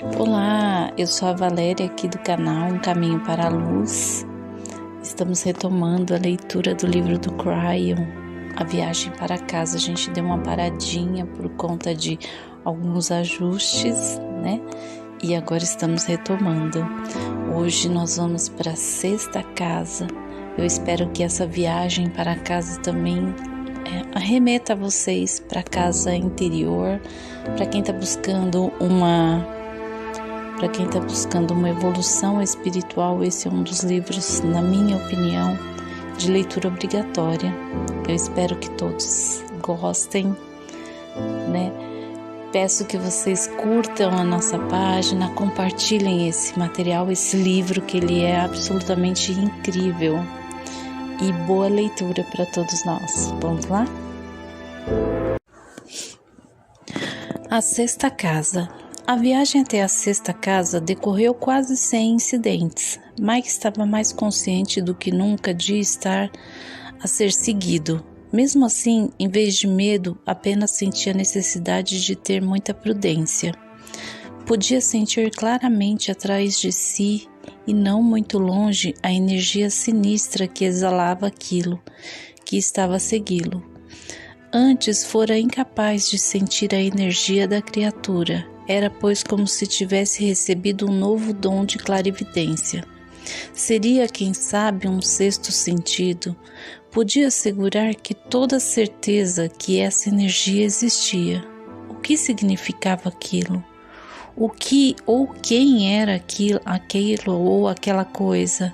Olá, eu sou a Valéria aqui do canal Um Caminho para a Luz. Estamos retomando a leitura do livro do Cryon, A Viagem para Casa. A gente deu uma paradinha por conta de alguns ajustes, né? E agora estamos retomando. Hoje nós vamos para a sexta casa. Eu espero que essa viagem para casa também arremeta vocês para a casa interior, para quem está buscando uma evolução espiritual. Esse é um dos livros, na minha opinião, de leitura obrigatória. Eu espero que todos gostem, né? Peço que vocês curtam a nossa página, compartilhem esse material, esse livro, que ele é absolutamente incrível. E boa leitura para todos nós. Vamos lá? A sexta casa. A viagem até a sexta casa decorreu quase sem incidentes. Mike estava mais consciente do que nunca de estar a ser seguido. Mesmo assim, em vez de medo, apenas sentia a necessidade de ter muita prudência. Podia sentir claramente atrás de si e não muito longe a energia sinistra que exalava aquilo que estava a segui-lo. Antes fora incapaz de sentir a energia da criatura. Era, pois, como se tivesse recebido um novo dom de clarividência. Seria, quem sabe, um sexto sentido. Podia assegurar que toda certeza que essa energia existia. O que significava aquilo? O que ou quem era aquilo ou aquela coisa?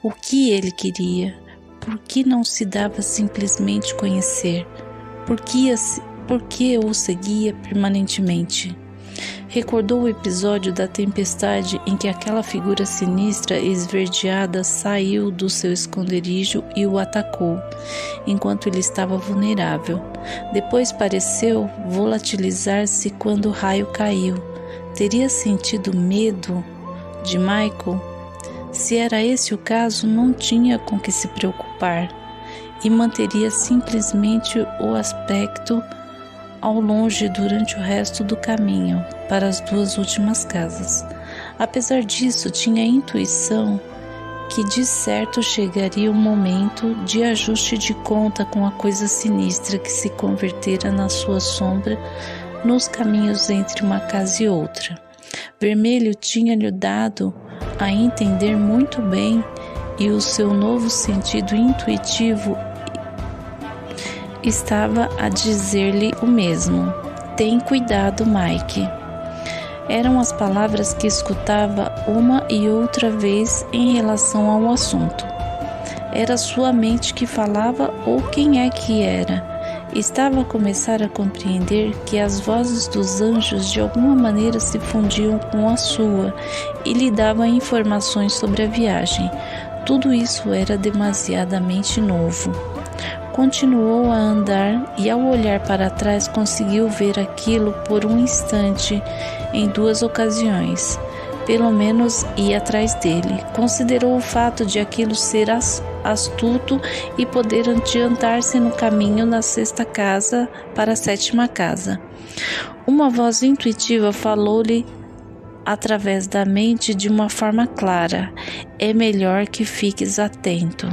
O que ele queria? Por que não se dava simplesmente conhecer? Por que o seguia permanentemente? Recordou o episódio da tempestade em que aquela figura sinistra esverdeada saiu do seu esconderijo e o atacou, enquanto ele estava vulnerável. Depois pareceu volatilizar-se quando o raio caiu. Teria sentido medo de Michael? Se era esse o caso, não tinha com que se preocupar e manteria simplesmente o aspecto ao longe durante o resto do caminho para as duas últimas casas. Apesar disso, tinha a intuição que de certo chegaria um momento de ajuste de conta com a coisa sinistra que se convertera na sua sombra nos caminhos entre uma casa e outra. Vermelho tinha-lhe dado a entender muito bem, e o seu novo sentido intuitivo estava a dizer-lhe o mesmo. Tem cuidado, Mike. Eram as palavras que escutava uma e outra vez em relação ao assunto. Era sua mente que falava, ou quem é que era? Estava a começar a compreender que as vozes dos anjos de alguma maneira se fundiam com a sua e lhe davam informações sobre a viagem. Tudo isso era demasiadamente novo. Continuou a andar e, ao olhar para trás, conseguiu ver aquilo por um instante em duas ocasiões. Pelo menos ia atrás dele. Considerou o fato de aquilo ser astuto e poder adiantar-se no caminho na sexta casa para a sétima casa. Uma voz intuitiva falou-lhe através da mente de uma forma clara: é melhor que fiques atento.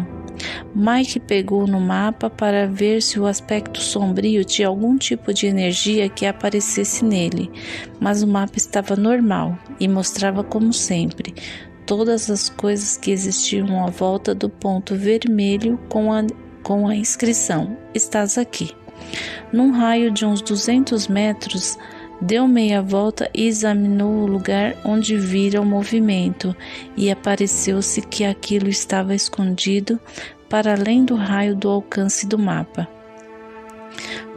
Mike pegou no mapa para ver se o aspecto sombrio tinha algum tipo de energia que aparecesse nele, mas o mapa estava normal e mostrava, como sempre, todas as coisas que existiam à volta do ponto vermelho com a inscrição: estás aqui. Num raio de uns 200 metros, deu meia volta e examinou o lugar onde vira o movimento, e apareceu-se que aquilo estava escondido para além do raio do alcance do mapa.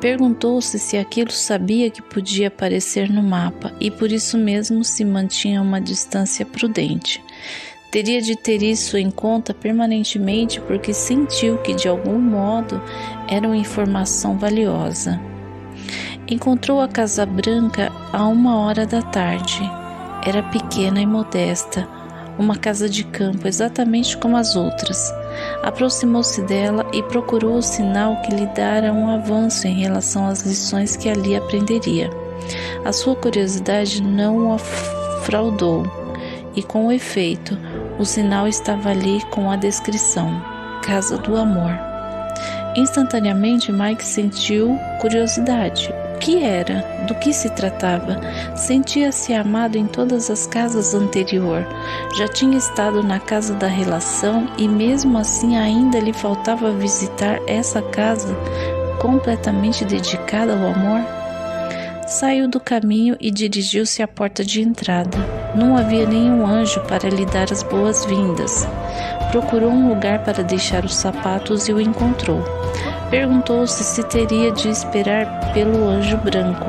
Perguntou-se se aquilo sabia que podia aparecer no mapa e por isso mesmo se mantinha a uma distância prudente. Teria de ter isso em conta permanentemente, porque sentiu que de algum modo era uma informação valiosa. Encontrou a Casa Branca a 1h da tarde. Era pequena e modesta, uma casa de campo exatamente como as outras. Aproximou-se dela e procurou o sinal que lhe dara um avanço em relação às lições que ali aprenderia. A sua curiosidade não o fraudou, e com efeito, o sinal estava ali com a descrição: Casa do Amor. Instantaneamente, Mike sentiu curiosidade. O que era? Do que se tratava? Sentia-se amado em todas as casas anterior. Já tinha estado na casa da relação e mesmo assim ainda lhe faltava visitar essa casa completamente dedicada ao amor? Saiu do caminho e dirigiu-se à porta de entrada. Não havia nenhum anjo para lhe dar as boas-vindas. Procurou um lugar para deixar os sapatos e o encontrou. Perguntou-se se teria de esperar pelo anjo branco.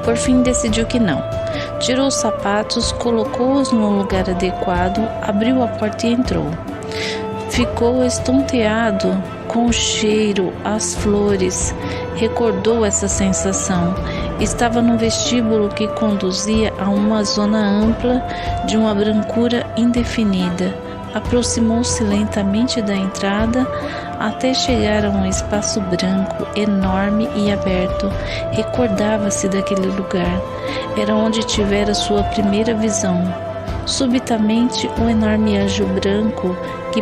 Por fim decidiu que não. Tirou os sapatos, colocou-os no lugar adequado, abriu a porta e entrou. Ficou estonteado com o cheiro, as flores. Recordou essa sensação. Estava num vestíbulo que conduzia a uma zona ampla de uma brancura indefinida. Aproximou-se lentamente da entrada até chegar a um espaço branco, enorme e aberto. Recordava-se daquele lugar. Era onde tivera sua primeira visão. Subitamente, o enorme anjo branco que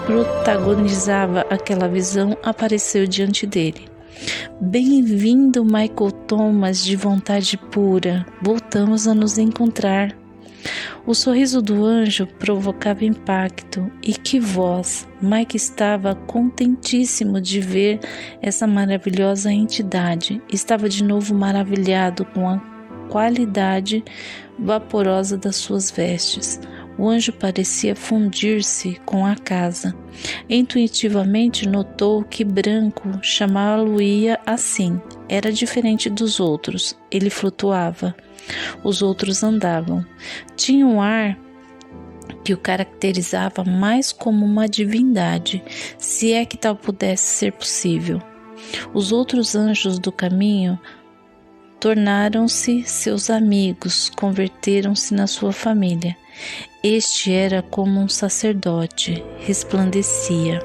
protagonizava aquela visão apareceu diante dele. Bem-vindo, Michael Thomas, de vontade pura. Voltamos a nos encontrar. O sorriso do anjo provocava impacto. E que voz! Mike estava contentíssimo de ver essa maravilhosa entidade. Estava de novo maravilhado com a qualidade vaporosa das suas vestes. O anjo parecia fundir-se com a casa. Intuitivamente notou que Branco chamá-lo-ia assim. Era diferente dos outros. Ele flutuava. Os outros andavam. Tinha um ar que o caracterizava mais como uma divindade, se é que tal pudesse ser possível. Os outros anjos do caminho tornaram-se seus amigos, converteram-se na sua família. Este era como um sacerdote, resplandecia.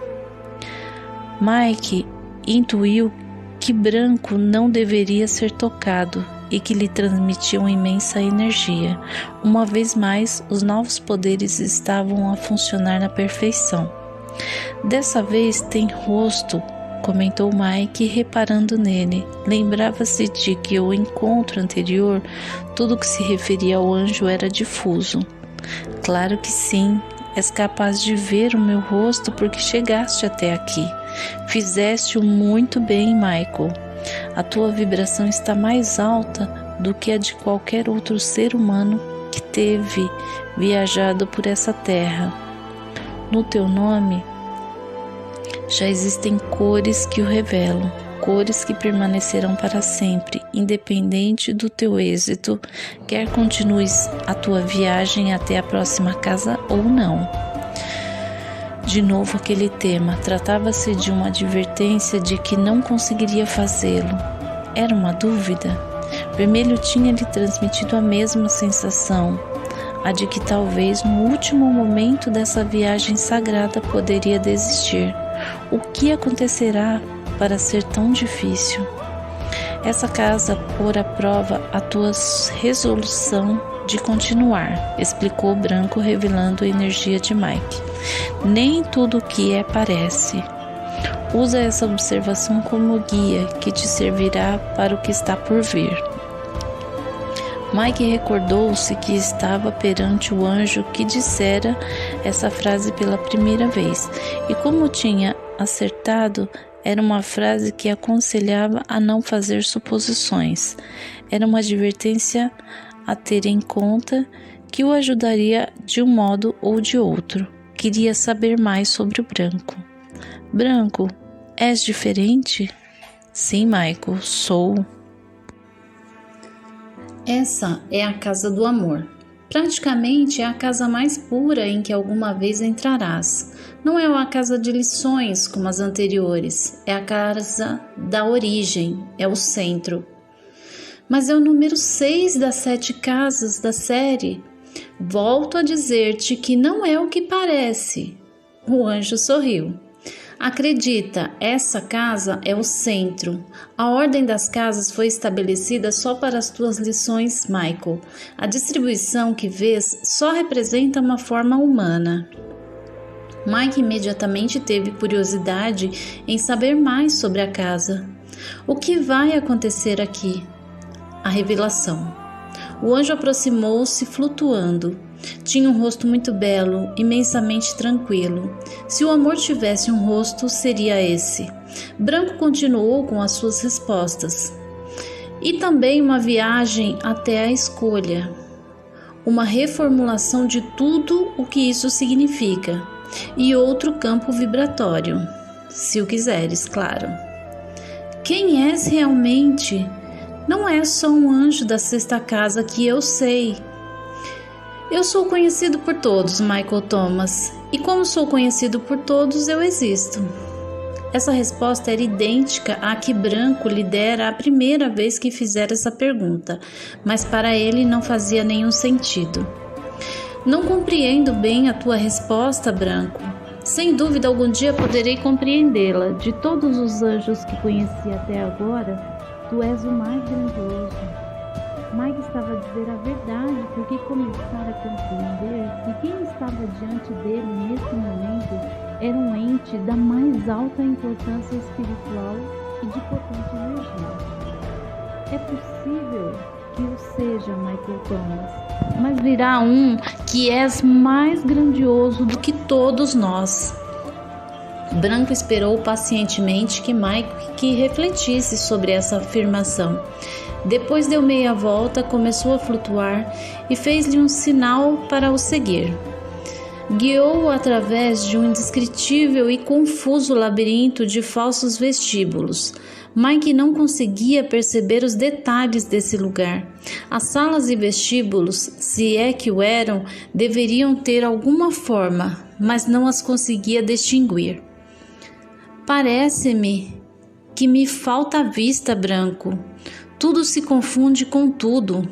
Mike intuiu que Branco não deveria ser tocado e que lhe transmitia uma imensa energia. Uma vez mais, os novos poderes estavam a funcionar na perfeição. Dessa vez tem rosto, comentou Mike, reparando nele. Lembrava-se de que o encontro anterior, tudo que se referia ao anjo era difuso. Claro que sim, és capaz de ver o meu rosto porque chegaste até aqui. Fizeste-o muito bem, Michael. A tua vibração está mais alta do que a de qualquer outro ser humano que teve viajado por essa terra. No teu nome já existem cores que o revelam, cores que permanecerão para sempre, independente do teu êxito, quer continues a tua viagem até a próxima casa ou não. De novo aquele tema, tratava-se de uma advertência de que não conseguiria fazê-lo. Era uma dúvida? Vermelho tinha lhe transmitido a mesma sensação, a de que talvez no último momento dessa viagem sagrada poderia desistir. O que acontecerá para ser tão difícil? Essa casa pôr à prova a tua resolução de continuar, explicou Branco, revelando a energia de Mike. Nem tudo o que é parece. Usa essa observação como guia que te servirá para o que está por vir. Mike recordou-se que estava perante o anjo que dissera essa frase pela primeira vez, e como tinha acertado, era uma frase que aconselhava a não fazer suposições. Era uma advertência a ter em conta que o ajudaria de um modo ou de outro. Queria saber mais sobre o Branco. Branco, és diferente? Sim, Michael, sou. Essa é a casa do amor. Praticamente é a casa mais pura em que alguma vez entrarás. Não é uma casa de lições como as anteriores, é a casa da origem, é o centro. Mas é o número 6 das 7 casas da série. Volto a dizer-te que não é o que parece. O anjo sorriu. Acredita, essa casa é o centro. A ordem das casas foi estabelecida só para as tuas lições, Michael. A distribuição que vês só representa uma forma humana. Mike imediatamente teve curiosidade em saber mais sobre a casa. O que vai acontecer aqui? A revelação. O anjo aproximou-se flutuando. Tinha um rosto muito belo, imensamente tranquilo. Se o amor tivesse um rosto, seria esse. Branco continuou com as suas respostas. E também uma viagem até a escolha. Uma reformulação de tudo o que isso significa. E outro campo vibratório. Se o quiseres, claro. Quem és realmente? Não é só um anjo da sexta casa que eu sei. Eu sou conhecido por todos, Michael Thomas, e como sou conhecido por todos, eu existo. Essa resposta era idêntica à que Branco lhe dera a primeira vez que fizera essa pergunta, mas para ele não fazia nenhum sentido. Não compreendo bem a tua resposta, Branco. Sem dúvida, algum dia poderei compreendê-la. De todos os anjos que conheci até agora, tu és o mais grandioso. Mike estava a dizer a verdade porque começara a compreender que quem estava diante dele nesse momento era um ente da mais alta importância espiritual e de potente energia. É possível que o seja, Michael Thomas, mas virá um que és mais grandioso do que todos nós. Branco esperou pacientemente que Mike refletisse sobre essa afirmação. Depois deu meia volta, começou a flutuar e fez-lhe um sinal para o seguir. Guiou-o através de um indescritível e confuso labirinto de falsos vestíbulos. Mike não conseguia perceber os detalhes desse lugar. As salas e vestíbulos, se é que o eram, deveriam ter alguma forma, mas não as conseguia distinguir. Parece-me que me falta a vista, Branco. Tudo se confunde com tudo.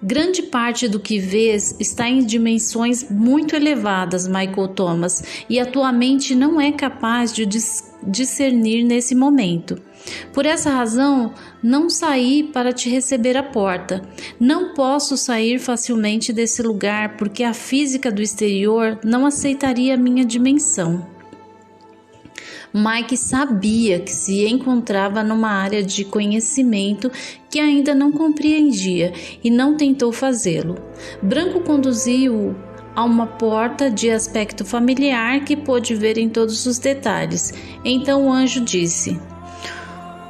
Grande parte do que vês está em dimensões muito elevadas, Michael Thomas, e a tua mente não é capaz de discernir nesse momento. Por essa razão, não saí para te receber à porta. Não posso sair facilmente desse lugar porque a física do exterior não aceitaria a minha dimensão. Mike sabia que se encontrava numa área de conhecimento que ainda não compreendia e não tentou fazê-lo. Branco conduziu-o a uma porta de aspecto familiar que pôde ver em todos os detalhes. Então o anjo disse: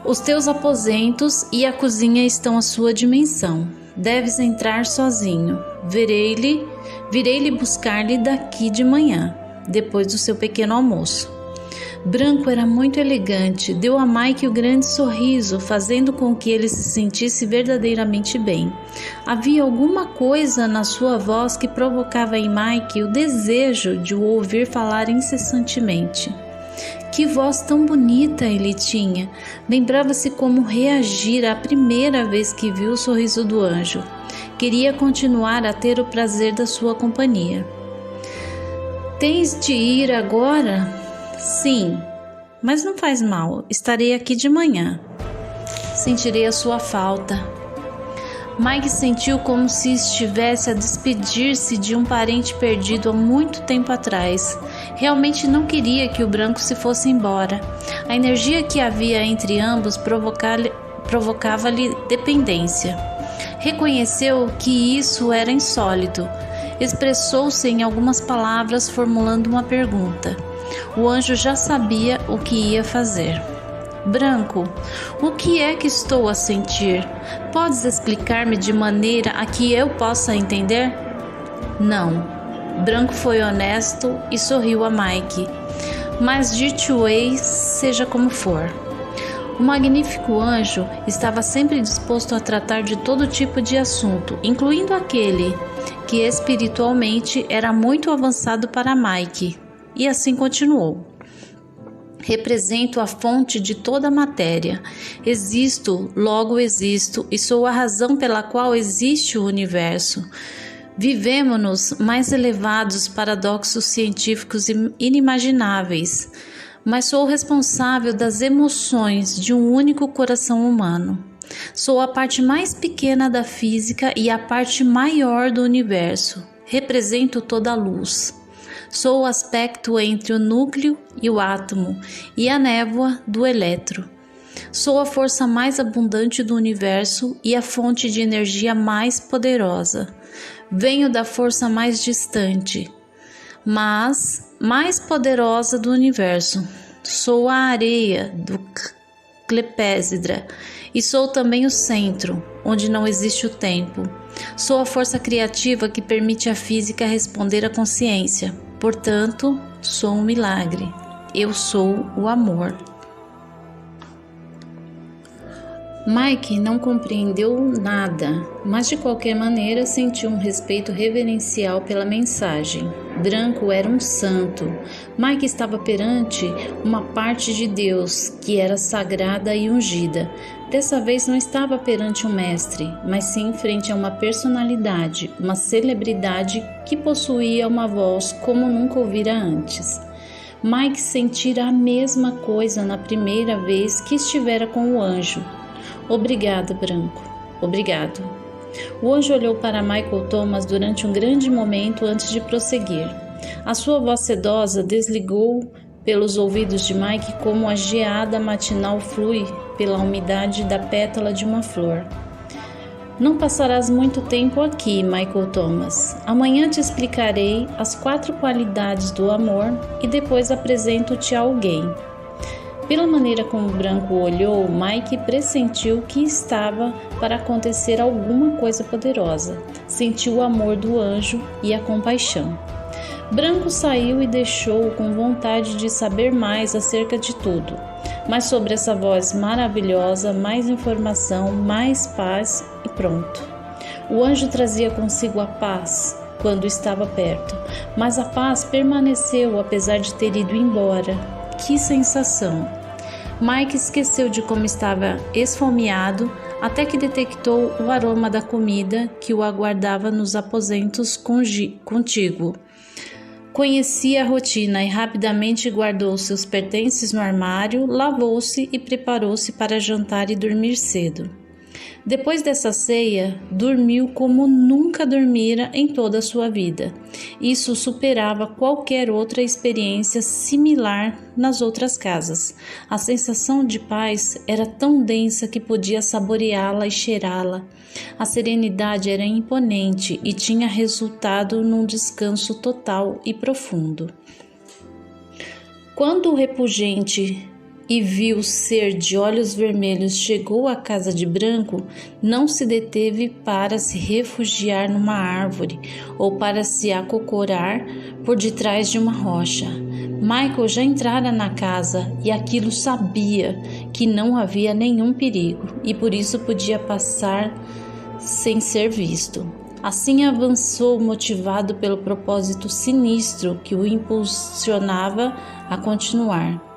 os teus aposentos e a cozinha estão à sua dimensão. Deves entrar sozinho. Virei-lhe buscar-lhe daqui de manhã, depois do seu pequeno almoço. Branco era muito elegante, deu a Mike o grande sorriso, fazendo com que ele se sentisse verdadeiramente bem. Havia alguma coisa na sua voz que provocava em Mike o desejo de o ouvir falar incessantemente. Que voz tão bonita ele tinha! Lembrava-se como reagira a primeira vez que viu o sorriso do anjo. Queria continuar a ter o prazer da sua companhia. Tens de ir agora? Sim, mas não faz mal, estarei aqui de manhã. Sentirei a sua falta. Mike sentiu como se estivesse a despedir-se de um parente perdido há muito tempo atrás. Realmente não queria que o Branco se fosse embora. A energia que havia entre ambos provocava-lhe dependência. Reconheceu que isso era insólito. Expressou-se em algumas palavras formulando uma pergunta. O anjo já sabia o que ia fazer. Branco, o que é que estou a sentir? Podes explicar-me de maneira a que eu possa entender? Não. Branco foi honesto e sorriu a Mike. Mas dir-te-ei, seja como for. O magnífico anjo estava sempre disposto a tratar de todo tipo de assunto, incluindo aquele que espiritualmente era muito avançado para Mike. E assim continuou. Represento a fonte de toda a matéria. Existo, logo existo, e sou a razão pela qual existe o universo. Vivemo-nos mais elevados paradoxos científicos inimagináveis. mas sou responsável das emoções de um único coração humano. Sou a parte mais pequena da física e a parte maior do universo. Represento toda a luz. Sou o aspecto entre o núcleo e o átomo e a névoa do elétron. Sou a força mais abundante do universo e a fonte de energia mais poderosa. Venho da força mais distante, mas mais poderosa do universo. Sou a areia do clepsidra e sou também o centro, onde não existe o tempo. Sou a força criativa que permite à física responder à consciência. Portanto, sou um milagre. Eu sou o amor. Mike não compreendeu nada, mas de qualquer maneira sentiu um respeito reverencial pela mensagem. Branco era um santo. Mike estava perante uma parte de Deus que era sagrada e ungida. Dessa vez não estava perante um mestre, mas sim em frente a uma personalidade, uma celebridade que possuía uma voz como nunca ouvira antes. Mike sentira a mesma coisa na primeira vez que estivera com o anjo. Obrigado, Branco. Obrigado. O anjo olhou para Michael Thomas durante um grande momento antes de prosseguir. A sua voz sedosa desligou pelos ouvidos de Mike como a geada matinal flui pela umidade da pétala de uma flor. Não passarás muito tempo aqui, Michael Thomas. Amanhã te explicarei as 4 qualidades do amor e depois apresento-te a alguém. Pela maneira como o Branco olhou, Mike pressentiu que estava para acontecer alguma coisa poderosa. Sentiu o amor do anjo e a compaixão. Branco saiu e deixou-o com vontade de saber mais acerca de tudo. Mas sobre essa voz maravilhosa, mais informação, mais paz e pronto. O anjo trazia consigo a paz quando estava perto, mas a paz permaneceu apesar de ter ido embora. Que sensação! Mike esqueceu de como estava esfomeado até que detectou o aroma da comida que o aguardava nos aposentos contíguos. Conhecia a rotina e rapidamente guardou seus pertences no armário, lavou-se e preparou-se para jantar e dormir cedo. Depois dessa ceia, dormiu como nunca dormira em toda a sua vida. Isso superava qualquer outra experiência similar nas outras casas. A sensação de paz era tão densa que podia saboreá-la e cheirá-la. A serenidade era imponente e tinha resultado num descanso total e profundo. Quando o repugente e viu ser de olhos vermelhos chegou à casa de Branco, não se deteve para se refugiar numa árvore ou para se acocorar por detrás de uma rocha. Michael já entrara na casa e aquilo sabia que não havia nenhum perigo e por isso podia passar sem ser visto. Assim avançou motivado pelo propósito sinistro que o impulsionava a continuar.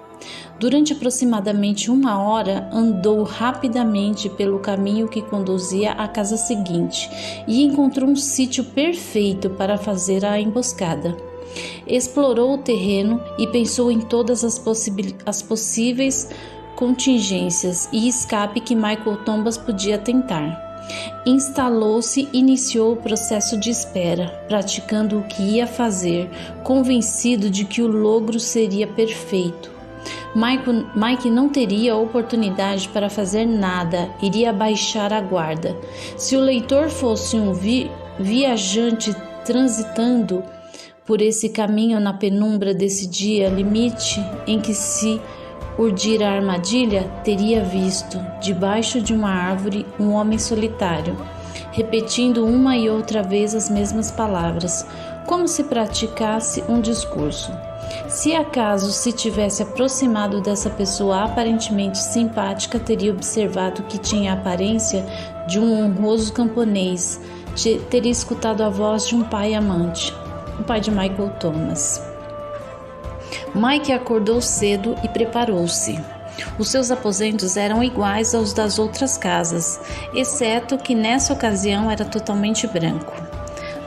Durante aproximadamente 1 hora, andou rapidamente pelo caminho que conduzia à casa seguinte e encontrou um sítio perfeito para fazer a emboscada. Explorou o terreno e pensou em todas as possíveis contingências e escape que Michael Thomas podia tentar. Instalou-se e iniciou o processo de espera, praticando o que ia fazer, convencido de que o logro seria perfeito. Mike não teria oportunidade para fazer nada, iria baixar a guarda. Se o leitor fosse um viajante transitando por esse caminho na penumbra desse dia limite em que se urdira a armadilha, teria visto, debaixo de uma árvore, um homem solitário, repetindo uma e outra vez as mesmas palavras, como se praticasse um discurso. Se acaso se tivesse aproximado dessa pessoa aparentemente simpática, teria observado que tinha a aparência de um honroso camponês, teria escutado a voz de um pai amante, o pai de Michael Thomas. Mike acordou cedo e preparou-se. Os seus aposentos eram iguais aos das outras casas, exceto que nessa ocasião era totalmente branco.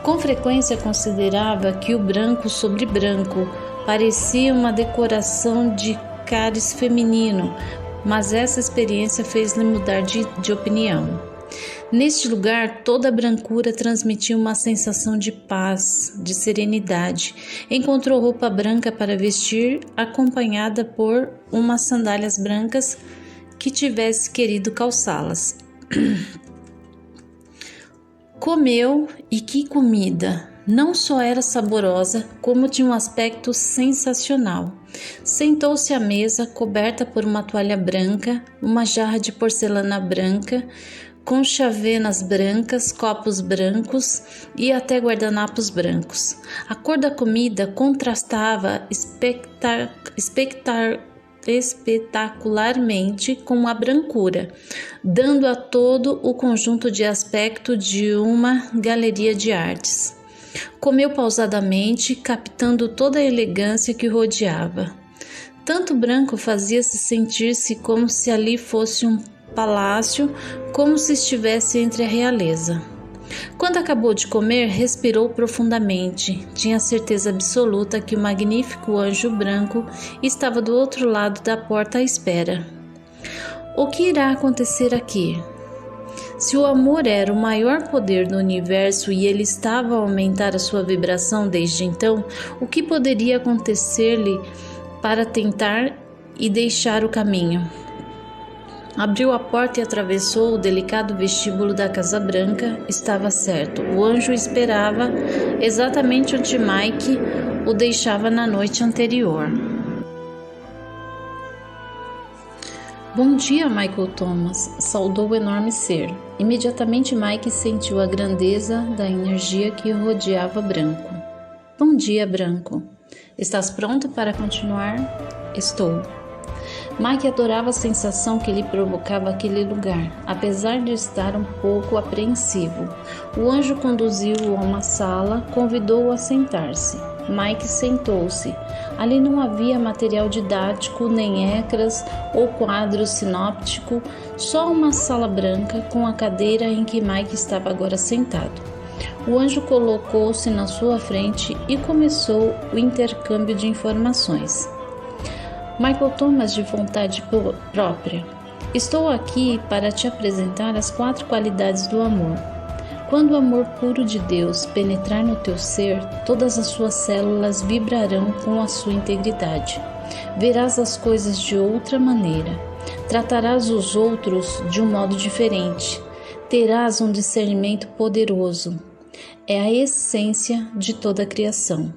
Com frequência considerava que o branco sobre branco parecia uma decoração de cariz feminino, mas essa experiência fez-lhe mudar de opinião. Neste lugar, toda a brancura transmitia uma sensação de paz, de serenidade. Encontrou roupa branca para vestir, acompanhada por umas sandálias brancas que tivesse querido calçá-las. Comeu, e que comida! Não só era saborosa, como tinha um aspecto sensacional. Sentou-se à mesa, coberta por uma toalha branca, uma jarra de porcelana branca, com chavenas brancas, copos brancos e até guardanapos brancos. A cor da comida contrastava espetacularmente com a brancura, dando a todo o conjunto de aspecto de uma galeria de artes. Comeu pausadamente, captando toda a elegância que o rodeava. Tanto branco fazia-se sentir-se como se ali fosse um palácio, como se estivesse entre a realeza. Quando acabou de comer, respirou profundamente. Tinha certeza absoluta que o magnífico anjo branco estava do outro lado da porta à espera. O que irá acontecer aqui? Se o amor era o maior poder do universo e ele estava a aumentar a sua vibração desde então, o que poderia acontecer-lhe para tentar e deixar o caminho? Abriu a porta e atravessou o delicado vestíbulo da Casa Branca. Estava certo. O anjo esperava exatamente onde Mike o deixava na noite anterior. Bom dia, Michael Thomas, saudou o enorme ser. Imediatamente Mike sentiu a grandeza da energia que o rodeava Branco. Bom dia, Branco. Estás pronto para continuar? Estou. Mike adorava a sensação que lhe provocava aquele lugar, apesar de estar um pouco apreensivo. O anjo conduziu-o a uma sala, convidou-o a sentar-se. Mike sentou-se. Ali não havia material didático, nem ecrãs ou quadro sinóptico, só uma sala branca com a cadeira em que Mike estava agora sentado. O anjo colocou-se na sua frente e começou o intercâmbio de informações. Michael Thomas, de vontade própria. Estou aqui para te apresentar as 4 qualidades do amor. Quando o amor puro de Deus penetrar no teu ser, todas as suas células vibrarão com a sua integridade. Verás as coisas de outra maneira. Tratarás os outros de um modo diferente. Terás um discernimento poderoso. É a essência de toda a criação.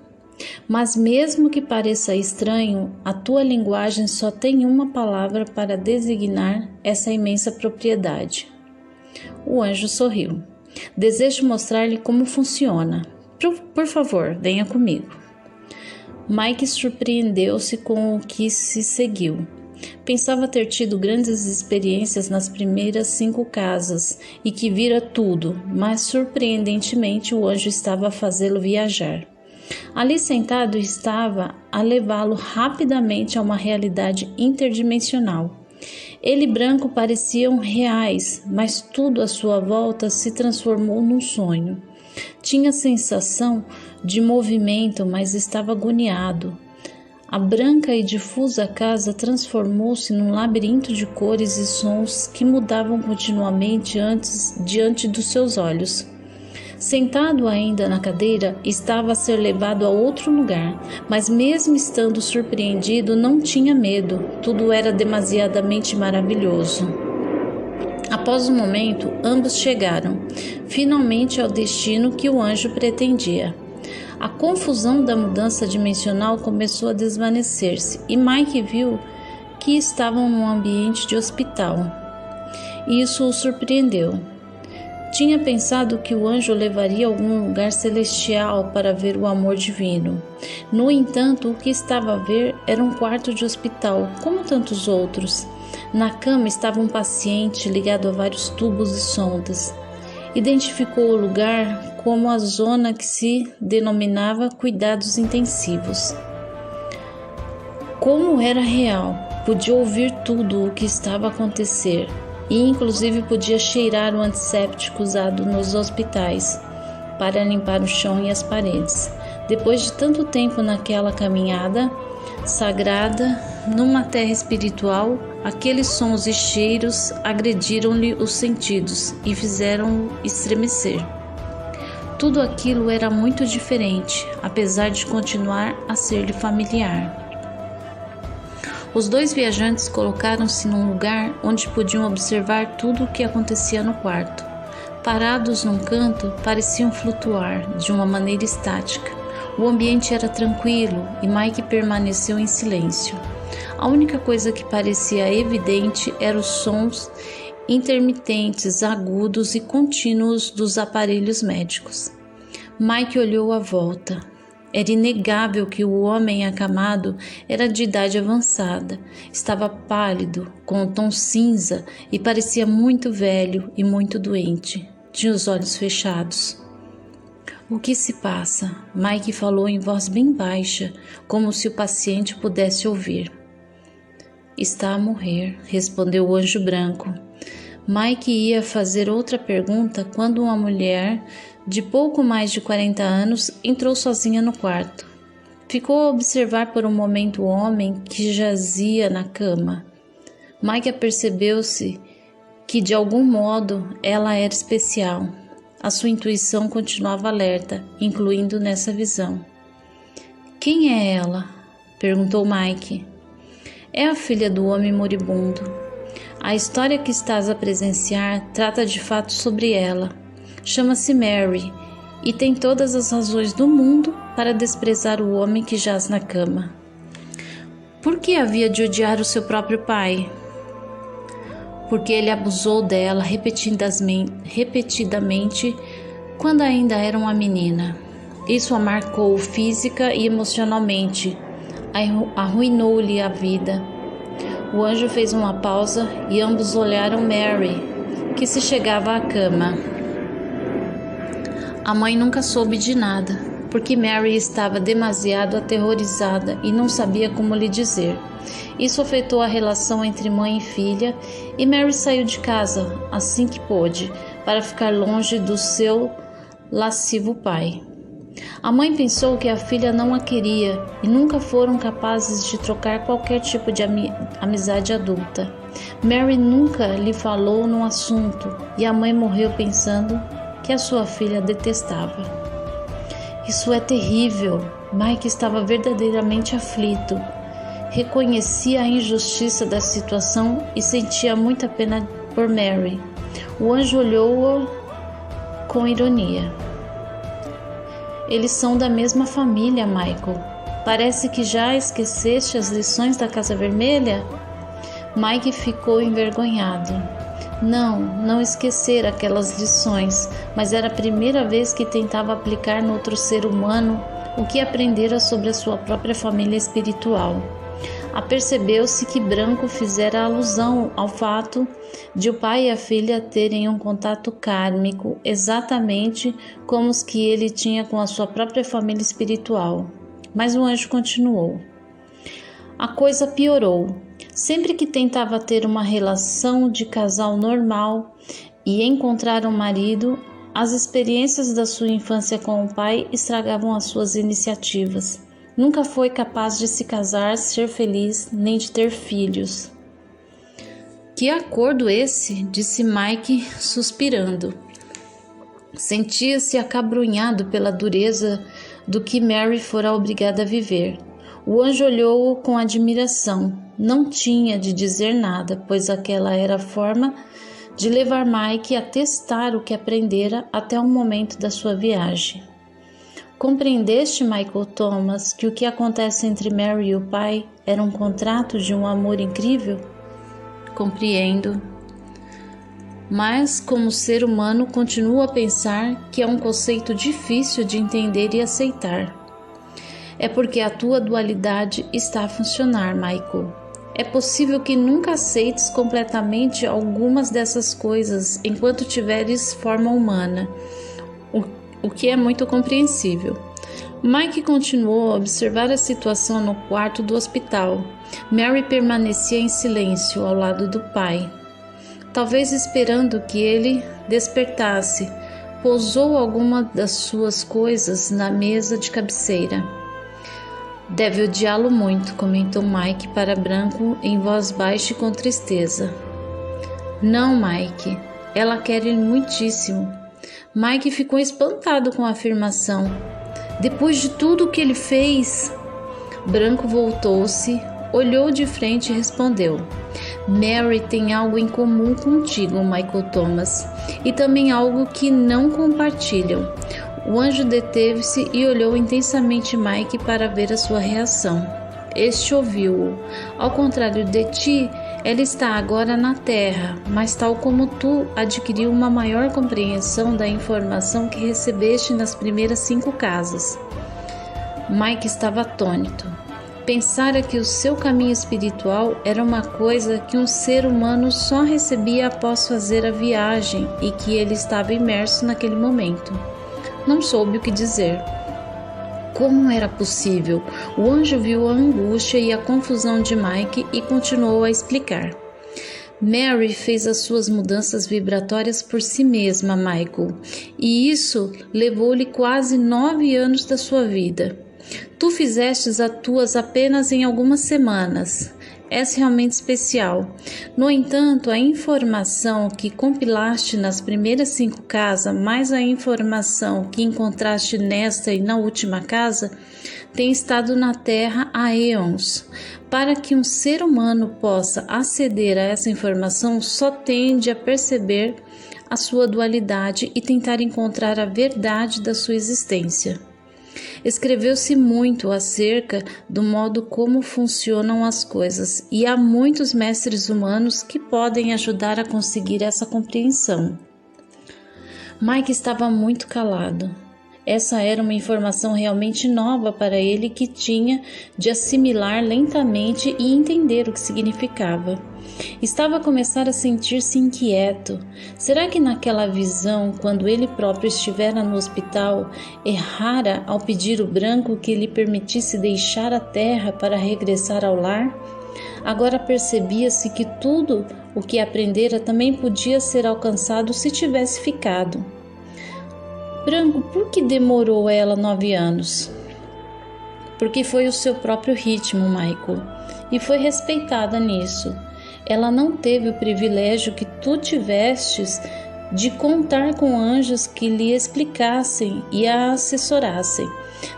Mas mesmo que pareça estranho, a tua linguagem só tem uma palavra para designar essa imensa propriedade. O anjo sorriu. Desejo mostrar-lhe como funciona. Por favor, venha comigo. Mike surpreendeu-se com o que se seguiu. Pensava ter tido grandes experiências nas primeiras 5 casas e que vira tudo, mas surpreendentemente o anjo estava a fazê-lo viajar. Ali sentado estava a levá-lo rapidamente a uma realidade interdimensional. Ele e Branco pareciam reais, mas tudo à sua volta se transformou num sonho. Tinha sensação de movimento, mas estava agoniado. A branca e difusa casa transformou-se num labirinto de cores e sons que mudavam continuamente diante dos seus olhos. Sentado ainda na cadeira, estava a ser levado a outro lugar, mas mesmo estando surpreendido, não tinha medo. Tudo era demasiadamente maravilhoso. Após um momento, ambos chegaram, finalmente, ao destino que o anjo pretendia. A confusão da mudança dimensional começou a desvanecer-se e Mike viu que estavam num ambiente de hospital. Isso o surpreendeu. Tinha pensado que o anjo levaria a algum lugar celestial para ver o amor divino. No entanto, o que estava a ver era um quarto de hospital, como tantos outros. Na cama estava um paciente ligado a vários tubos e sondas. Identificou o lugar como a zona que se denominava cuidados intensivos. Como era real, podia ouvir tudo o que estava a acontecer. E inclusive podia cheirar o antisséptico usado nos hospitais para limpar o chão e as paredes. Depois de tanto tempo naquela caminhada sagrada numa terra espiritual, aqueles sons e cheiros agrediram-lhe os sentidos e fizeram-o estremecer. Tudo aquilo era muito diferente, apesar de continuar a ser-lhe familiar. Os dois viajantes colocaram-se num lugar onde podiam observar tudo o que acontecia no quarto. Parados num canto, pareciam flutuar de uma maneira estática. O ambiente era tranquilo e Mike permaneceu em silêncio. A única coisa que parecia evidente eram os sons intermitentes, agudos e contínuos dos aparelhos médicos. Mike olhou à volta. Era inegável que o homem acamado era de idade avançada. Estava pálido, com um tom cinza e parecia muito velho e muito doente. Tinha os olhos fechados. O que se passa? Mike falou em voz bem baixa, como se o paciente pudesse ouvir. Está a morrer, respondeu o anjo branco. Mike ia fazer outra pergunta quando uma mulher de pouco mais de 40 anos entrou sozinha no quarto. Ficou a observar por um momento o homem que jazia na cama. Mike apercebeu-se que de algum modo ela era especial. A sua intuição continuava alerta, incluindo nessa visão. Quem é ela? Perguntou Mike. É a filha do homem moribundo. A história que estás a presenciar trata de fato sobre ela. Chama-se Mary e tem todas as razões do mundo para desprezar o homem que jaz na cama. Por que havia de odiar o seu próprio pai? Porque ele abusou dela repetidamente quando ainda era uma menina. Isso a marcou física e emocionalmente, arruinou-lhe a vida. O anjo fez uma pausa e ambos olharam Mary, que se chegava à cama. A mãe nunca soube de nada, porque Mary estava demasiado aterrorizada e não sabia como lhe dizer. Isso afetou a relação entre mãe e filha, e Mary saiu de casa assim que pôde, para ficar longe do seu lascivo pai. A mãe pensou que a filha não a queria e nunca foram capazes de trocar qualquer tipo de amizade adulta. Mary nunca lhe falou no assunto e a mãe morreu pensando que a sua filha a detestava. Isso é terrível. Mike estava verdadeiramente aflito. Reconhecia a injustiça da situação e sentia muita pena por Mary. O anjo olhou-o com ironia. Eles são da mesma família, Michael. Parece que já esqueceste as lições da Casa Vermelha? Mike ficou envergonhado. Não esquecer aquelas lições, mas era a primeira vez que tentava aplicar no outro ser humano o que aprendera sobre a sua própria família espiritual. Apercebeu-se que Branco fizera alusão ao fato de o pai e a filha terem um contato kármico exatamente como os que ele tinha com a sua própria família espiritual. Mas o anjo continuou. A coisa piorou. Sempre que tentava ter uma relação de casal normal e encontrar um marido, as experiências da sua infância com o pai estragavam as suas iniciativas. Nunca foi capaz de se casar, ser feliz, nem de ter filhos. Que acordo esse? Disse Mike, suspirando. Sentia-se acabrunhado pela dureza do que Mary fora obrigada a viver. O anjo olhou-o com admiração. Não tinha de dizer nada, pois aquela era a forma de levar Mike a testar o que aprendera até o momento da sua viagem. Compreendeste, Michael Thomas, que o que acontece entre Mary e o pai era um contrato de um amor incrível? Compreendo. Mas, como ser humano, continuo a pensar que é um conceito difícil de entender e aceitar. É porque a tua dualidade está a funcionar, Michael. É possível que nunca aceites completamente algumas dessas coisas enquanto tiveres forma humana, o que é muito compreensível. Mike continuou a observar a situação no quarto do hospital. Mary permanecia em silêncio ao lado do pai, talvez esperando que ele despertasse. Pousou alguma das suas coisas na mesa de cabeceira. Deve odiá-lo muito, comentou Mike para Branco em voz baixa e com tristeza. Não, Mike, ela quer ele muitíssimo. Mike ficou espantado com a afirmação. Depois de tudo o que ele fez? Branco voltou-se, olhou de frente e respondeu. Mary tem algo em comum contigo, Michael Thomas, e também algo que não compartilham. O anjo deteve-se e olhou intensamente Mike para ver a sua reação. Este ouviu-o. Ao contrário de ti, ela está agora na Terra, mas tal como tu, adquiriu uma maior compreensão da informação que recebeste nas primeiras 5 casas. Mike estava atônito. Pensara que o seu caminho espiritual era uma coisa que um ser humano só recebia após fazer a viagem e que ele estava imerso naquele momento. Não soube o que dizer. Como era possível? O anjo viu a angústia e a confusão de Mike e continuou a explicar. Mary fez as suas mudanças vibratórias por si mesma, Michael, e isso levou-lhe quase 9 anos da sua vida. Tu fizestes as tuas apenas em algumas semanas. És realmente especial. No entanto, a informação que compilaste nas primeiras 5 casas, mais a informação que encontraste nesta e na última casa, tem estado na Terra há eons. Para que um ser humano possa aceder a essa informação, só tende a perceber a sua dualidade e tentar encontrar a verdade da sua existência. Escreveu-se muito acerca do modo como funcionam as coisas e há muitos mestres humanos que podem ajudar a conseguir essa compreensão. Mike estava muito calado. Essa era uma informação realmente nova para ele que tinha de assimilar lentamente e entender o que significava. Estava a começar a sentir-se inquieto. Será que naquela visão, quando ele próprio estivera no hospital, errara ao pedir o Branco que lhe permitisse deixar a terra para regressar ao lar? Agora percebia-se que tudo o que aprendera também podia ser alcançado se tivesse ficado. Branco, por que demorou ela 9 anos? Porque foi o seu próprio ritmo, Michael, e foi respeitada nisso. Ela não teve o privilégio que tu tivestes de contar com anjos que lhe explicassem e a assessorassem.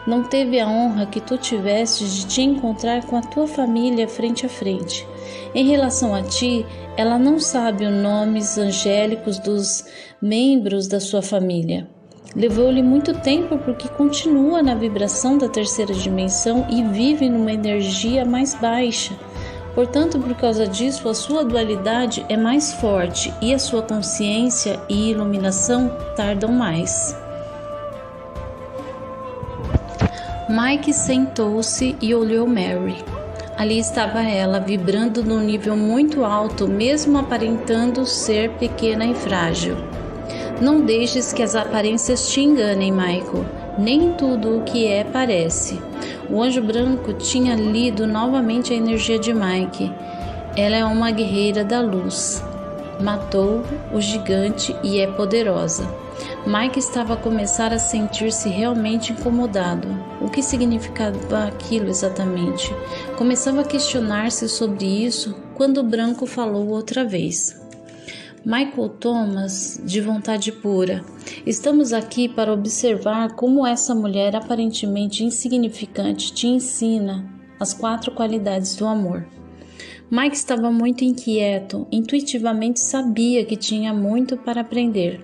Não teve a honra que tu tivestes de te encontrar com a tua família frente a frente. Em relação a ti, ela não sabe os nomes angélicos dos membros da sua família. Levou-lhe muito tempo porque continua na vibração da terceira dimensão e vive numa energia mais baixa. Portanto, por causa disso, a sua dualidade é mais forte e a sua consciência e iluminação tardam mais. Mike sentou-se e olhou Mary. Ali estava ela, vibrando num nível muito alto, mesmo aparentando ser pequena e frágil. Não deixes que as aparências te enganem, Michael. Nem tudo o que é parece. O anjo branco tinha lido novamente a energia de Mike. Ela é uma guerreira da luz. Matou o gigante e é poderosa. Mike estava a começar a sentir-se realmente incomodado. O que significava aquilo exatamente? Começava a questionar-se sobre isso quando o branco falou outra vez. Michael Thomas, de vontade pura, estamos aqui para observar como essa mulher aparentemente insignificante te ensina as 4 qualidades do amor. Mike estava muito inquieto, intuitivamente sabia que tinha muito para aprender.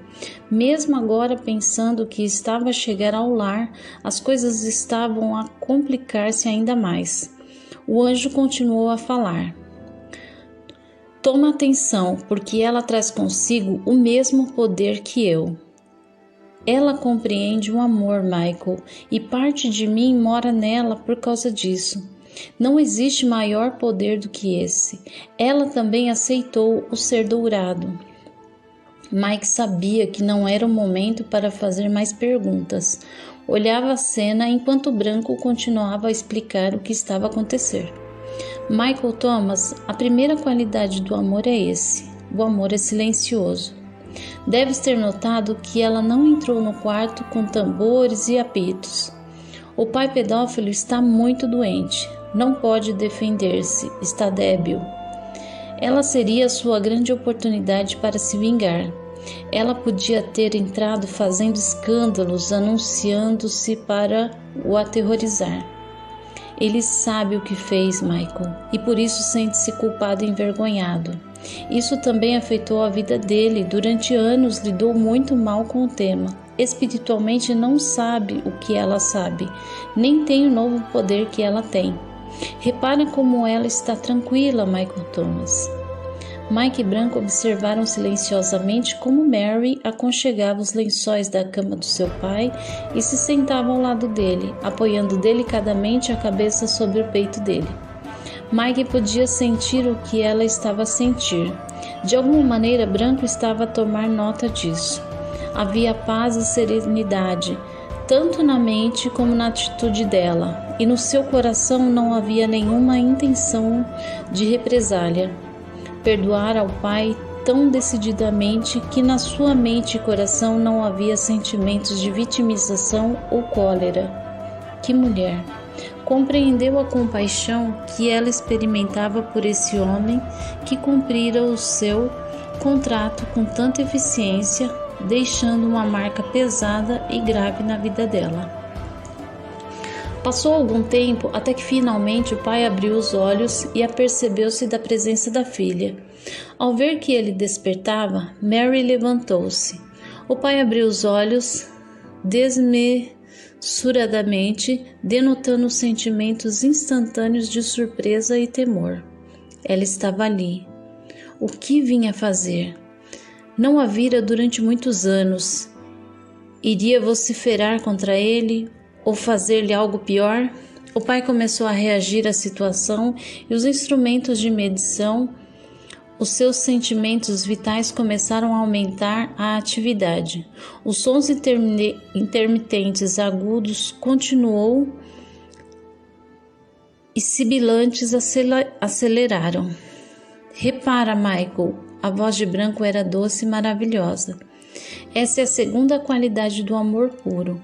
Mesmo agora pensando que estava a chegar ao lar, as coisas estavam a complicar-se ainda mais. O anjo continuou a falar. Toma atenção, porque ela traz consigo o mesmo poder que eu. Ela compreende o amor, Michael, e parte de mim mora nela por causa disso. Não existe maior poder do que esse. Ela também aceitou o ser dourado. Mike sabia que não era o momento para fazer mais perguntas. Olhava a cena enquanto o branco continuava a explicar o que estava a acontecer. Michael Thomas, a primeira qualidade do amor é esse. O amor é silencioso. Deves ter notado que ela não entrou no quarto com tambores e apitos. O pai pedófilo está muito doente, não pode defender-se, está débil. Ela seria sua grande oportunidade para se vingar. Ela podia ter entrado fazendo escândalos, anunciando-se para o aterrorizar. Ele sabe o que fez, Michael, e por isso sente-se culpado e envergonhado. Isso também afetou a vida dele. Durante anos lidou muito mal com o tema. Espiritualmente não sabe o que ela sabe, nem tem o novo poder que ela tem. Repara como ela está tranquila, Michael Thomas. Mike e Branco observaram silenciosamente como Mary aconchegava os lençóis da cama do seu pai e se sentava ao lado dele, apoiando delicadamente a cabeça sobre o peito dele. Mike podia sentir o que ela estava a sentir. De alguma maneira, Branco estava a tomar nota disso. Havia paz e serenidade, tanto na mente como na atitude dela, e no seu coração não havia nenhuma intenção de represália. Perdoar ao pai tão decididamente que na sua mente e coração não havia sentimentos de vitimização ou cólera. Que mulher! Compreendeu a compaixão que ela experimentava por esse homem que cumprira o seu contrato com tanta eficiência, deixando uma marca pesada e grave na vida dela. Passou algum tempo até que finalmente o pai abriu os olhos e apercebeu-se da presença da filha. Ao ver que ele despertava, Mary levantou-se. O pai abriu os olhos desmesuradamente, denotando sentimentos instantâneos de surpresa e temor. Ela estava ali. O que vinha fazer? Não a vira durante muitos anos. Iria vociferar contra ele ou fazer-lhe algo pior? O pai começou a reagir à situação e os instrumentos de medição, os seus sentimentos vitais começaram a aumentar a atividade. Os sons intermitentes agudos continuou e sibilantes aceleraram. Repara, Michael, a voz de Branco era doce e maravilhosa. Essa é a segunda qualidade do amor puro.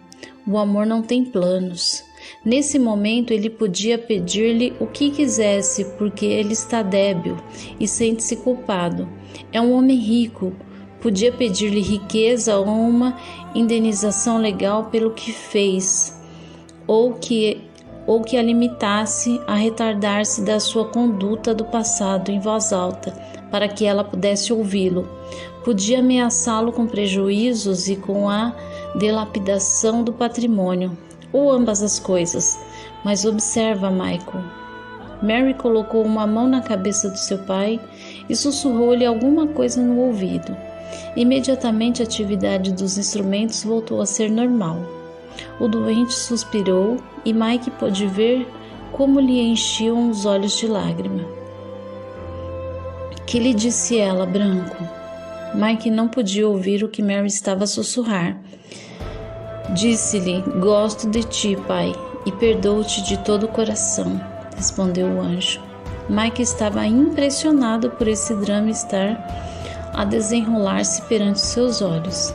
O amor não tem planos. Nesse momento ele podia pedir-lhe o que quisesse, porque ele está débil e sente-se culpado. É um homem rico. Podia pedir-lhe riqueza ou uma indenização legal pelo que fez, ou que a limitasse a retardar-se da sua conduta do passado em voz alta, para que ela pudesse ouvi-lo. Podia ameaçá-lo com prejuízos e com a dilapidação do patrimônio, ou ambas as coisas. Mas observa, Michael. Mary colocou uma mão na cabeça do seu pai e sussurrou-lhe alguma coisa no ouvido. Imediatamente a atividade dos instrumentos voltou a ser normal. O doente suspirou e Mike pôde ver como lhe enchiam os olhos de lágrima. Que lhe disse ela, Branco? Mike não podia ouvir o que Mary estava a sussurrar. Disse-lhe, gosto de ti, pai, e perdoo-te de todo o coração, respondeu o anjo. Mike estava impressionado por esse drama estar a desenrolar-se perante seus olhos.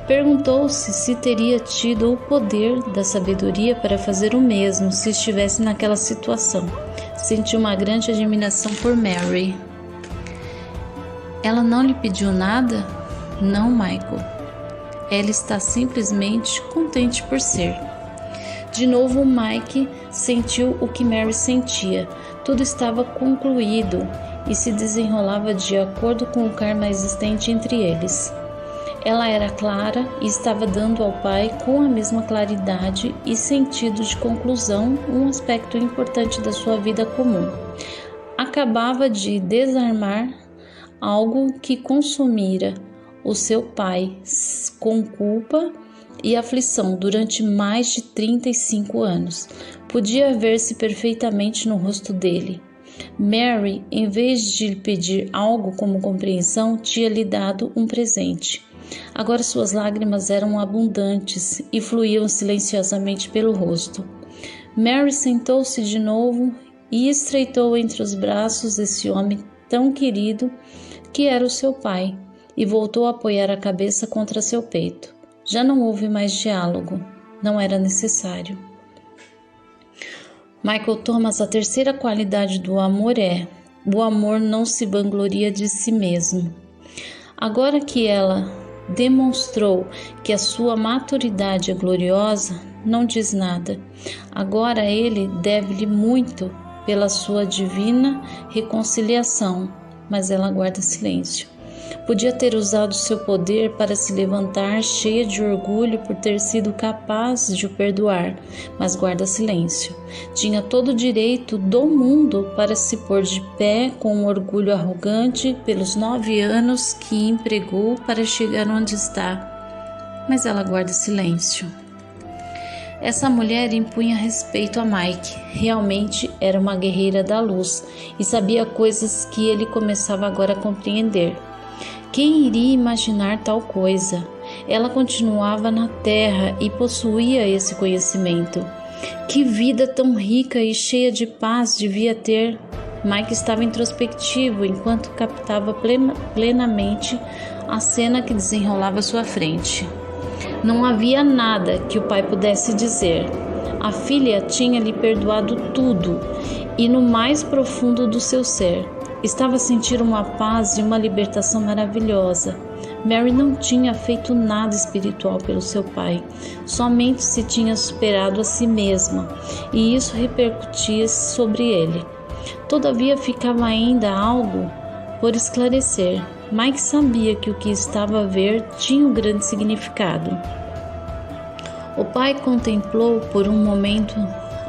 Perguntou-se se teria tido o poder da sabedoria para fazer o mesmo se estivesse naquela situação. Sentiu uma grande admiração por Mary. Ela não lhe pediu nada? Não, Michael. Ela está simplesmente contente por ser. De novo, Mike sentiu o que Mary sentia. Tudo estava concluído e se desenrolava de acordo com o karma existente entre eles. Ela era clara e estava dando ao pai com a mesma claridade e sentido de conclusão um aspecto importante da sua vida comum. Acabava de desarmar algo que consumira o seu pai com culpa e aflição durante mais de 35 anos. Podia ver-se perfeitamente no rosto dele. Mary, em vez de lhe pedir algo como compreensão, tinha lhe dado um presente. Agora suas lágrimas eram abundantes e fluíam silenciosamente pelo rosto. Mary sentou-se de novo e estreitou entre os braços esse homem tão querido que era o seu pai, e voltou a apoiar a cabeça contra seu peito. Já não houve mais diálogo. Não era necessário. Michael Thomas, a terceira qualidade do amor é: o amor não se vangloria de si mesmo. Agora que ela demonstrou que a sua maturidade é gloriosa, não diz nada. Agora ele deve-lhe muito pela sua divina reconciliação, mas ela guarda silêncio. Podia ter usado seu poder para se levantar cheia de orgulho por ter sido capaz de o perdoar, mas guarda silêncio. Tinha todo o direito do mundo para se pôr de pé com um orgulho arrogante pelos 9 anos que empregou para chegar onde está, mas ela guarda silêncio. Essa mulher impunha respeito a Mike. Realmente era uma guerreira da luz e sabia coisas que ele começava agora a compreender. Quem iria imaginar tal coisa? Ela continuava na terra e possuía esse conhecimento. Que vida tão rica e cheia de paz devia ter? Mike estava introspectivo enquanto captava plenamente a cena que desenrolava à sua frente. Não havia nada que o pai pudesse dizer. A filha tinha lhe perdoado tudo e no mais profundo do seu ser. Estava a sentir uma paz e uma libertação maravilhosa. Mary não tinha feito nada espiritual pelo seu pai, somente se tinha superado a si mesma, e isso repercutia sobre ele. Todavia ficava ainda algo por esclarecer. Mike sabia que o que estava a ver tinha um grande significado. O pai contemplou por um momento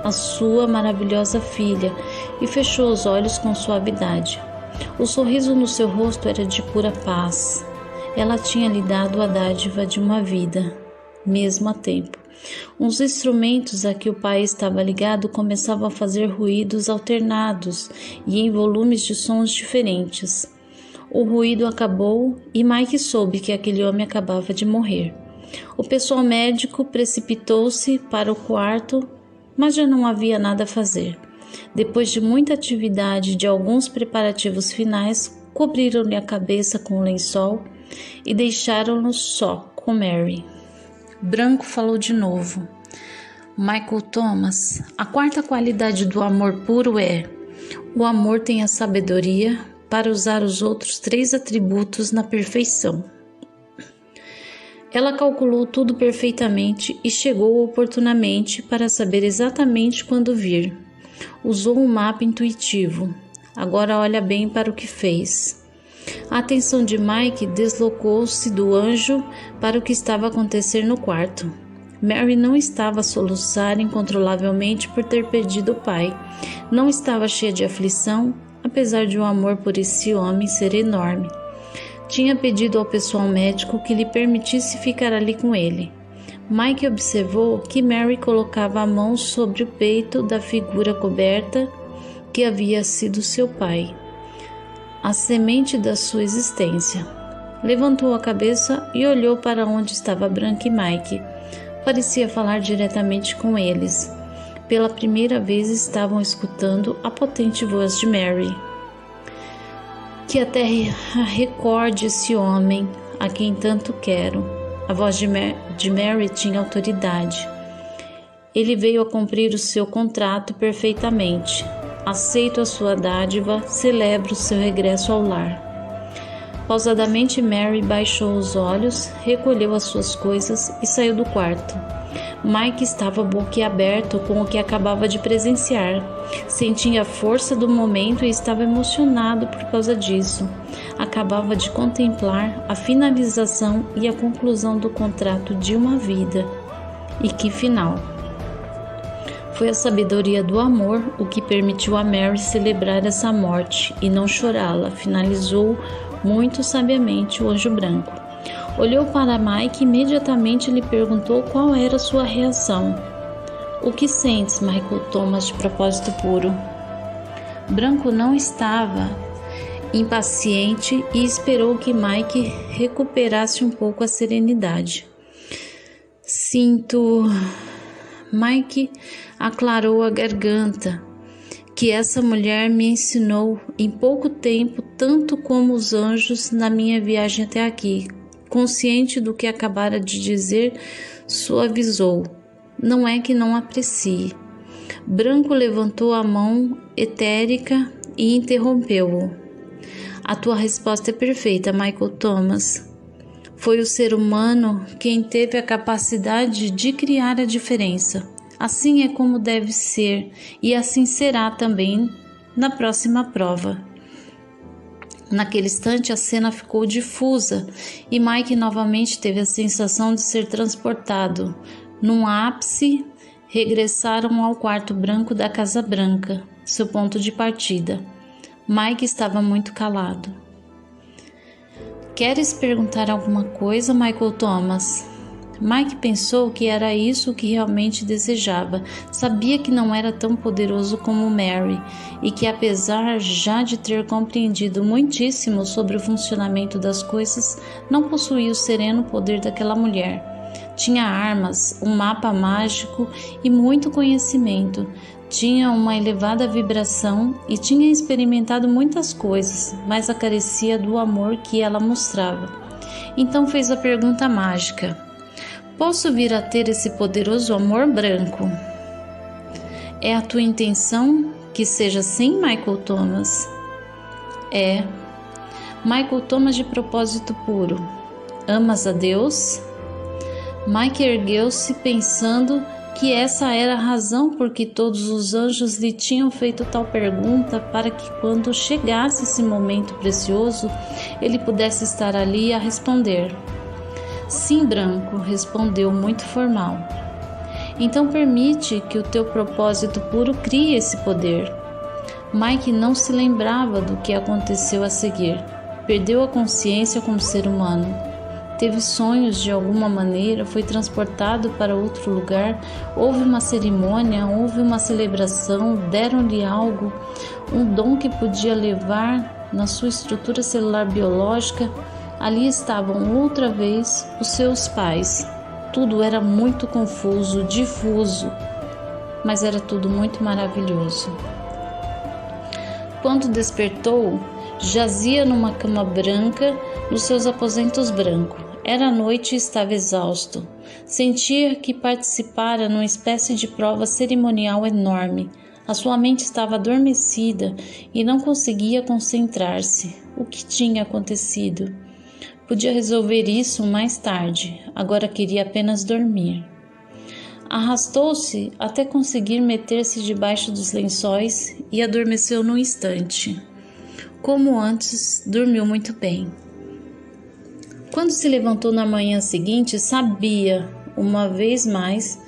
a sua maravilhosa filha e fechou os olhos com suavidade. O sorriso no seu rosto era de pura paz. Ela tinha lhe dado a dádiva de uma vida, mesmo a tempo. Os instrumentos a que o pai estava ligado começavam a fazer ruídos alternados e em volumes de sons diferentes. O ruído acabou e Mike soube que aquele homem acabava de morrer. O pessoal médico precipitou-se para o quarto, mas já não havia nada a fazer. Depois de muita atividade e de alguns preparativos finais, cobriram-lhe a cabeça com um lençol e deixaram-no só com Mary. Branco falou de novo. Michael Thomas, a quarta qualidade do amor puro é: o amor tem a sabedoria para usar os outros 3 atributos na perfeição. Ela calculou tudo perfeitamente e chegou oportunamente para saber exatamente quando vir. Usou um mapa intuitivo. Agora olha bem para o que fez. A atenção de Mike deslocou-se do anjo para o que estava a acontecer no quarto. Mary não estava a soluçar incontrolavelmente por ter perdido o pai. Não estava cheia de aflição, apesar de o amor por esse homem ser enorme. Tinha pedido ao pessoal médico que lhe permitisse ficar ali com ele. Mike observou que Mary colocava a mão sobre o peito da figura coberta que havia sido seu pai, a semente da sua existência. Levantou a cabeça e olhou para onde estava Branca e Mike. Parecia falar diretamente com eles. Pela primeira vez estavam escutando a potente voz de Mary. Que a terra recorde esse homem a quem tanto quero. A voz de Mary tinha autoridade. Ele veio a cumprir o seu contrato perfeitamente. Aceito a sua dádiva, celebro o seu regresso ao lar. Pausadamente Mary baixou os olhos, recolheu as suas coisas e saiu do quarto. Mike estava boquiaberto com o que acabava de presenciar. Sentia a força do momento e estava emocionado por causa disso. Acabava de contemplar a finalização e a conclusão do contrato de uma vida. E que final! Foi a sabedoria do amor o que permitiu a Mary celebrar essa morte e não chorá-la, finalizou muito sabiamente o anjo branco. Olhou para Mike e imediatamente lhe perguntou qual era sua reação. O que sentes, Michael Thomas, de propósito puro? Branco não estava impaciente e esperou que Mike recuperasse um pouco a serenidade. Sinto... Mike aclarou a garganta, que essa mulher me ensinou em pouco tempo, tanto como os anjos na minha viagem até aqui. Consciente do que acabara de dizer, suavizou. Não é que não aprecie, Branco levantou a mão etérica e interrompeu-o. A tua resposta é perfeita, Michael Thomas. Foi o ser humano quem teve a capacidade de criar a diferença. Assim é como deve ser, e assim será também na próxima prova. Naquele instante a cena ficou difusa e Mike novamente teve a sensação de ser transportado. Num ápice, regressaram ao quarto branco da Casa Branca, seu ponto de partida. Mike estava muito calado. Queres perguntar alguma coisa, Michael Thomas? Mike pensou que era isso que realmente desejava. Sabia que não era tão poderoso como Mary e que, apesar já de ter compreendido muitíssimo sobre o funcionamento das coisas, não possuía o sereno poder daquela mulher. Tinha armas, um mapa mágico e muito conhecimento. Tinha uma elevada vibração e tinha experimentado muitas coisas, mas carecia do amor que ela mostrava. Então fez a pergunta mágica. Posso vir a ter esse poderoso amor branco? É a tua intenção que seja assim, Michael Thomas? É. Michael Thomas de propósito puro. Amas a Deus? Mike ergueu-se pensando que essa era a razão por que todos os anjos lhe tinham feito tal pergunta, para que quando chegasse esse momento precioso, ele pudesse estar ali a responder. Sim, Branco, respondeu muito formal. Então permite que o teu propósito puro crie esse poder. Mike não se lembrava do que aconteceu a seguir. Perdeu a consciência como ser humano. Teve sonhos de alguma maneira, foi transportado para outro lugar, houve uma cerimônia, houve uma celebração, deram-lhe algo, um dom que podia levar na sua estrutura celular biológica. Ali estavam outra vez os seus pais. Tudo era muito confuso, difuso, mas era tudo muito maravilhoso. Quando despertou, jazia numa cama branca nos seus aposentos brancos. Era noite e estava exausto. Sentia que participara numa espécie de prova cerimonial enorme. A sua mente estava adormecida e não conseguia concentrar-se. O que tinha acontecido? Podia resolver isso mais tarde. Agora queria apenas dormir. Arrastou-se até conseguir meter-se debaixo dos lençóis e adormeceu num instante. Como antes, dormiu muito bem. Quando se levantou na manhã seguinte, sabia, uma vez mais,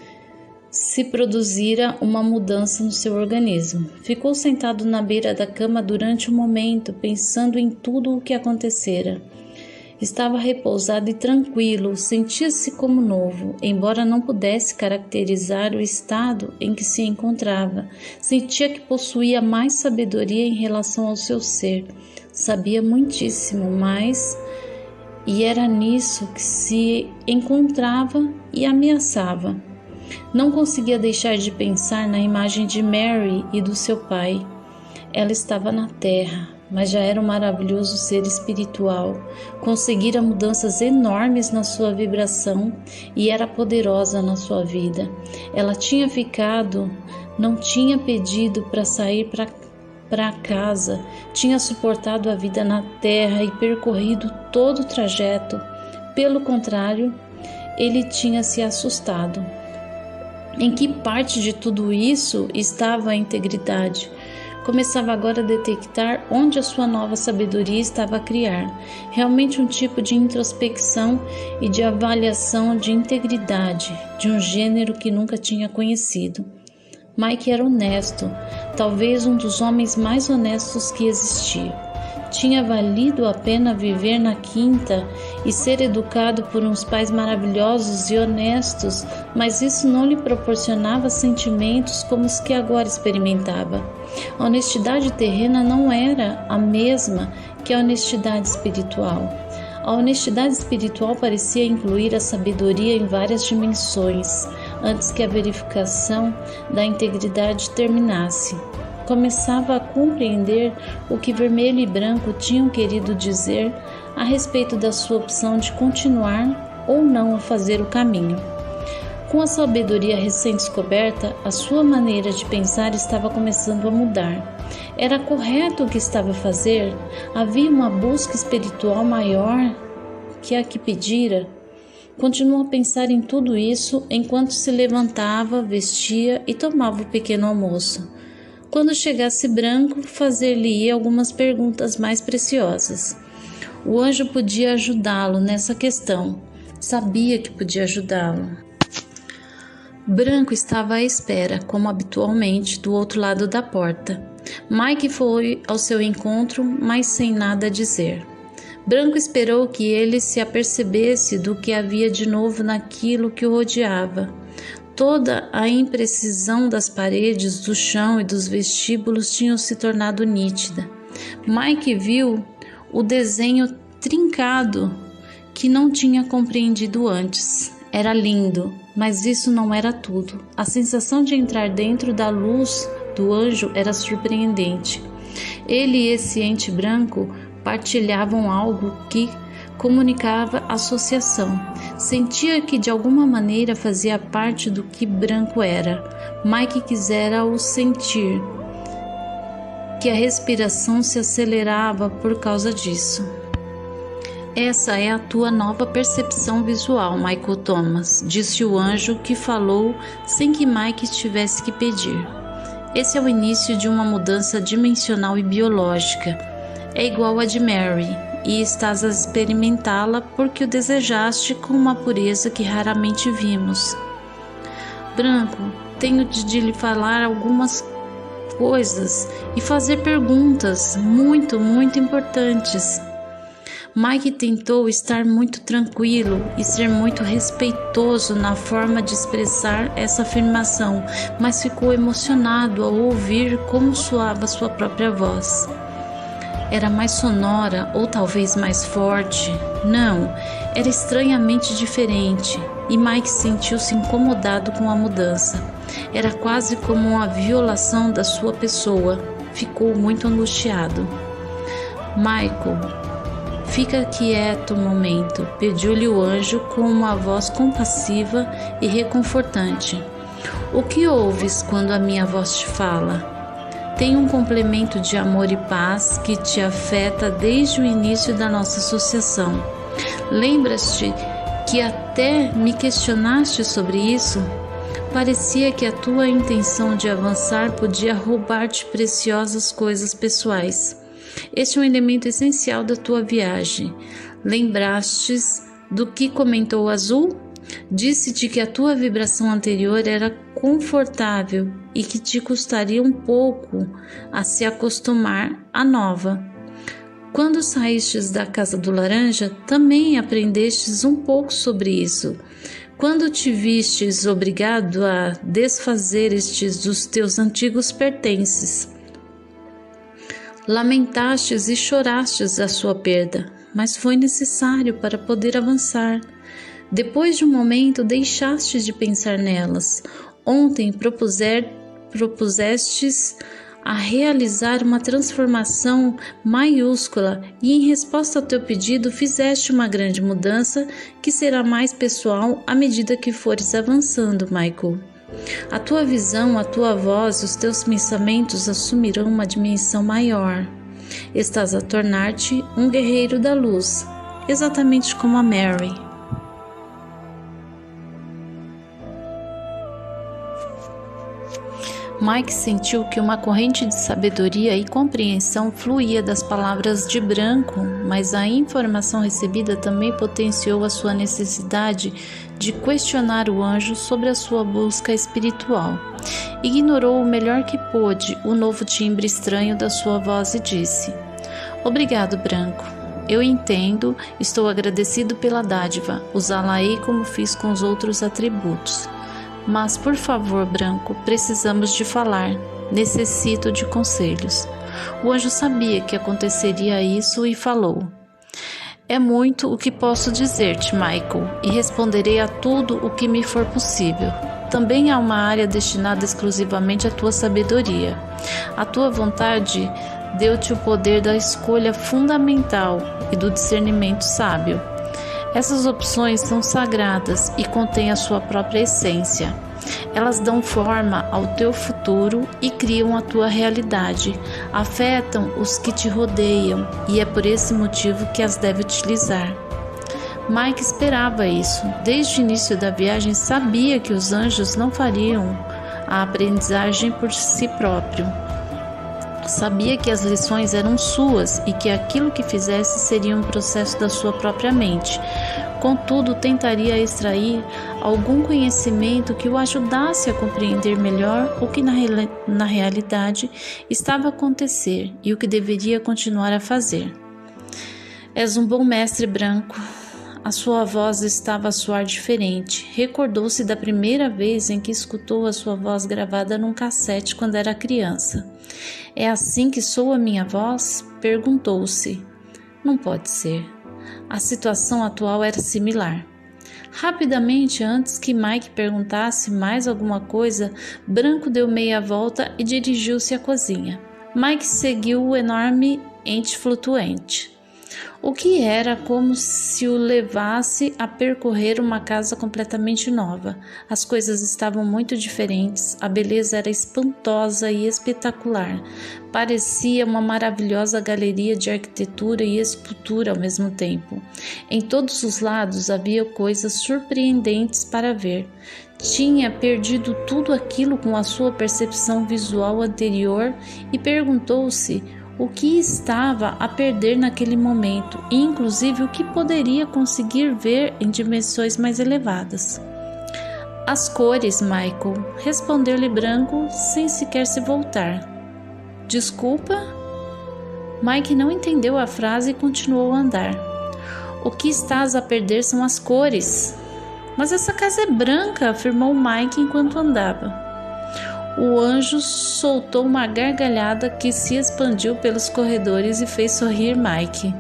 se produzira uma mudança no seu organismo. Ficou sentado na beira da cama durante um momento, pensando em tudo o que acontecera. Estava repousado e tranquilo, sentia-se como novo, embora não pudesse caracterizar o estado em que se encontrava. Sentia que possuía mais sabedoria em relação ao seu ser. Sabia muitíssimo mais, e era nisso que se encontrava e ameaçava. Não conseguia deixar de pensar na imagem de Mary e do seu pai. Ela estava na terra, mas já era um maravilhoso ser espiritual. Conseguira mudanças enormes na sua vibração e era poderosa na sua vida. Ela tinha ficado, não tinha pedido para sair para casa, tinha suportado a vida na terra e percorrido todo o trajeto. Pelo contrário, ele tinha se assustado. Em que parte de tudo isso estava a integridade? Começava agora a detectar onde a sua nova sabedoria estava a criar. Realmente um tipo de introspecção e de avaliação de integridade, de um gênero que nunca tinha conhecido. Mike era honesto, talvez um dos homens mais honestos que existia. Tinha valido a pena viver na quinta e ser educado por uns pais maravilhosos e honestos, mas isso não lhe proporcionava sentimentos como os que agora experimentava. A honestidade terrena não era a mesma que a honestidade espiritual. A honestidade espiritual parecia incluir a sabedoria em várias dimensões, antes que a verificação da integridade terminasse. Começava a compreender o que vermelho e branco tinham querido dizer a respeito da sua opção de continuar ou não a fazer o caminho. Com a sabedoria recém-descoberta, a sua maneira de pensar estava começando a mudar. Era correto o que estava a fazer? Havia uma busca espiritual maior que a que pedira? Continuou a pensar em tudo isso enquanto se levantava, vestia e tomava o pequeno almoço. Quando chegasse Branco, fazer-lhe-ia algumas perguntas mais preciosas. O anjo podia ajudá-lo nessa questão. Sabia que podia ajudá-lo. Branco estava à espera, como habitualmente, do outro lado da porta. Mike foi ao seu encontro, mas sem nada a dizer. Branco esperou que ele se apercebesse do que havia de novo naquilo que o rodeava. Toda a imprecisão das paredes, do chão e dos vestíbulos tinham se tornado nítida. Mike viu o desenho trincado que não tinha compreendido antes. Era lindo, mas isso não era tudo. A sensação de entrar dentro da luz do anjo era surpreendente. Ele e esse ente branco partilhavam algo que comunicava associação. Sentia que de alguma maneira fazia parte do que Branco era. Mike quisera o sentir, que a respiração se acelerava por causa disso. Essa é a tua nova percepção visual, Michael Thomas, disse o anjo, que falou sem que Mike tivesse que pedir. Esse é o início de uma mudança dimensional e biológica. É igual a de Mary, e estás a experimentá-la porque o desejaste com uma pureza que raramente vimos. Branco, tenho de lhe falar algumas coisas e fazer perguntas muito importantes. Mike tentou estar muito tranquilo e ser muito respeitoso na forma de expressar essa afirmação, mas ficou emocionado ao ouvir como soava sua própria voz. Era mais sonora ou talvez mais forte? Não, era estranhamente diferente e Mike sentiu-se incomodado com a mudança. Era quase como uma violação da sua pessoa. Ficou muito angustiado. Michael, fica quieto um momento, pediu-lhe o anjo com uma voz compassiva e reconfortante. O que ouves quando a minha voz te fala? Tem um complemento de amor e paz que te afeta desde o início da nossa associação. Lembras-te que até me questionaste sobre isso? Parecia que a tua intenção de avançar podia roubar-te preciosas coisas pessoais. Este é um elemento essencial da tua viagem. Lembrastes do que comentou o Azul? Disse-te que a tua vibração anterior era confortável e que te custaria um pouco a se acostumar à nova. Quando saístes da Casa do Laranja, também aprendestes um pouco sobre isso. Quando te vistes obrigado a desfazeres-te dos teus antigos pertences, lamentastes e chorastes a sua perda, mas foi necessário para poder avançar. Depois de um momento, deixastes de pensar nelas. Ontem propusestes a realizar uma transformação maiúscula e, em resposta ao teu pedido, fizeste uma grande mudança que será mais pessoal à medida que fores avançando, Michael. A tua visão, a tua voz e os teus pensamentos assumirão uma dimensão maior. Estás a tornar-te um guerreiro da luz, exatamente como a Mary. Mike sentiu que uma corrente de sabedoria e compreensão fluía das palavras de Branco, mas a informação recebida também potenciou a sua necessidade de questionar o anjo sobre a sua busca espiritual. Ignorou o melhor que pôde o novo timbre estranho da sua voz e disse: "Obrigado, Branco. Eu entendo, estou agradecido pela dádiva, usá-la-ei como fiz com os outros atributos. Mas, por favor, Branco, precisamos de falar. Necessito de conselhos." O anjo sabia que aconteceria isso e falou: "É muito o que posso dizer-te, Michael, e responderei a tudo o que me for possível. Também há uma área destinada exclusivamente à tua sabedoria. A tua vontade deu-te o poder da escolha fundamental e do discernimento sábio. Essas opções são sagradas e contêm a sua própria essência. Elas dão forma ao teu futuro e criam a tua realidade, afetam os que te rodeiam e é por esse motivo que as deve utilizar. Mike esperava isso. Desde o início da viagem sabia que os anjos não fariam a aprendizagem por si próprio. Sabia que as lições eram suas e que aquilo que fizesse seria um processo da sua própria mente. Contudo, tentaria extrair algum conhecimento que o ajudasse a compreender melhor o que na realidade estava a acontecer e o que deveria continuar a fazer. És um bom mestre, Branco. A sua voz estava a soar diferente. Recordou-se da primeira vez em que escutou a sua voz gravada num cassete quando era criança. É assim que soa a minha voz? Perguntou-se. Não pode ser. A situação atual era similar. Rapidamente, antes que Mike perguntasse mais alguma coisa, Branco deu meia volta e dirigiu-se à cozinha. Mike seguiu o enorme ente flutuante. O que era como se o levasse a percorrer uma casa completamente nova. As coisas estavam muito diferentes, a beleza era espantosa e espetacular. Parecia uma maravilhosa galeria de arquitetura e escultura ao mesmo tempo. Em todos os lados havia coisas surpreendentes para ver. Tinha perdido tudo aquilo com a sua percepção visual anterior e perguntou-se o que estava a perder naquele momento e inclusive o que poderia conseguir ver em dimensões mais elevadas. As cores, Michael, respondeu-lhe Branco sem sequer se voltar. Desculpa? Mike não entendeu a frase e continuou a andar. O que estás a perder são as cores. Mas essa casa é branca, afirmou Mike enquanto andava. O anjo soltou uma gargalhada que se expandiu pelos corredores e fez sorrir Mike.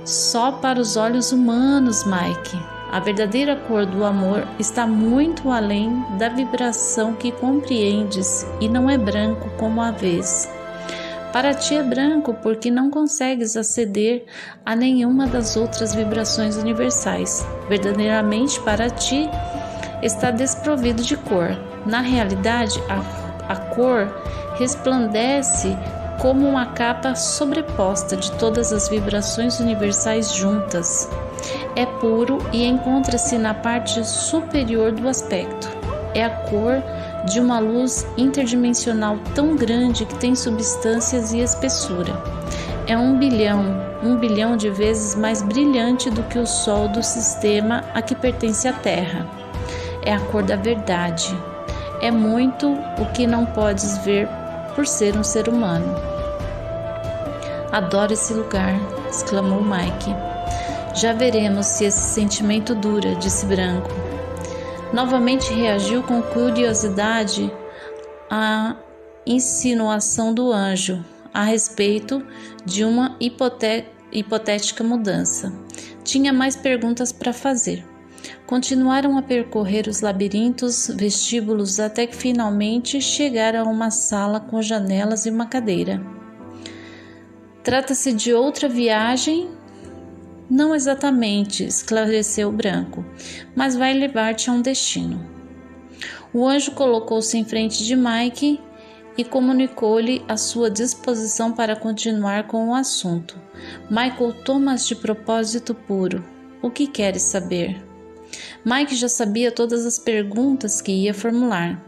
Só para os olhos humanos, Mike. A verdadeira cor do amor está muito além da vibração que compreendes e não é branco como a vês. Para ti é branco porque não consegues aceder a nenhuma das outras vibrações universais. Verdadeiramente para ti está desprovido de cor. Na realidade, a cor resplandece como uma capa sobreposta de todas as vibrações universais juntas. É puro e encontra-se na parte superior do aspecto. É a cor de uma luz interdimensional tão grande que tem substâncias e espessura. É 1 bilhão de vezes mais brilhante do que o Sol do sistema a que pertence a Terra. É a cor da verdade. É muito o que não podes ver por ser um ser humano. Adoro esse lugar, exclamou Mike. Já veremos se esse sentimento dura, disse Branco. Novamente reagiu com curiosidade à insinuação do anjo a respeito de uma hipotética mudança. Tinha mais perguntas para fazer. Continuaram a percorrer os labirintos, vestíbulos, até que finalmente chegaram a uma sala com janelas e uma cadeira. Trata-se de outra viagem? Não exatamente, esclareceu Branco, mas vai levar-te a um destino. O anjo colocou-se em frente de Mike e comunicou-lhe a sua disposição para continuar com o assunto. Michael, tomas de propósito puro. O que queres saber? Mike já sabia todas as perguntas que ia formular.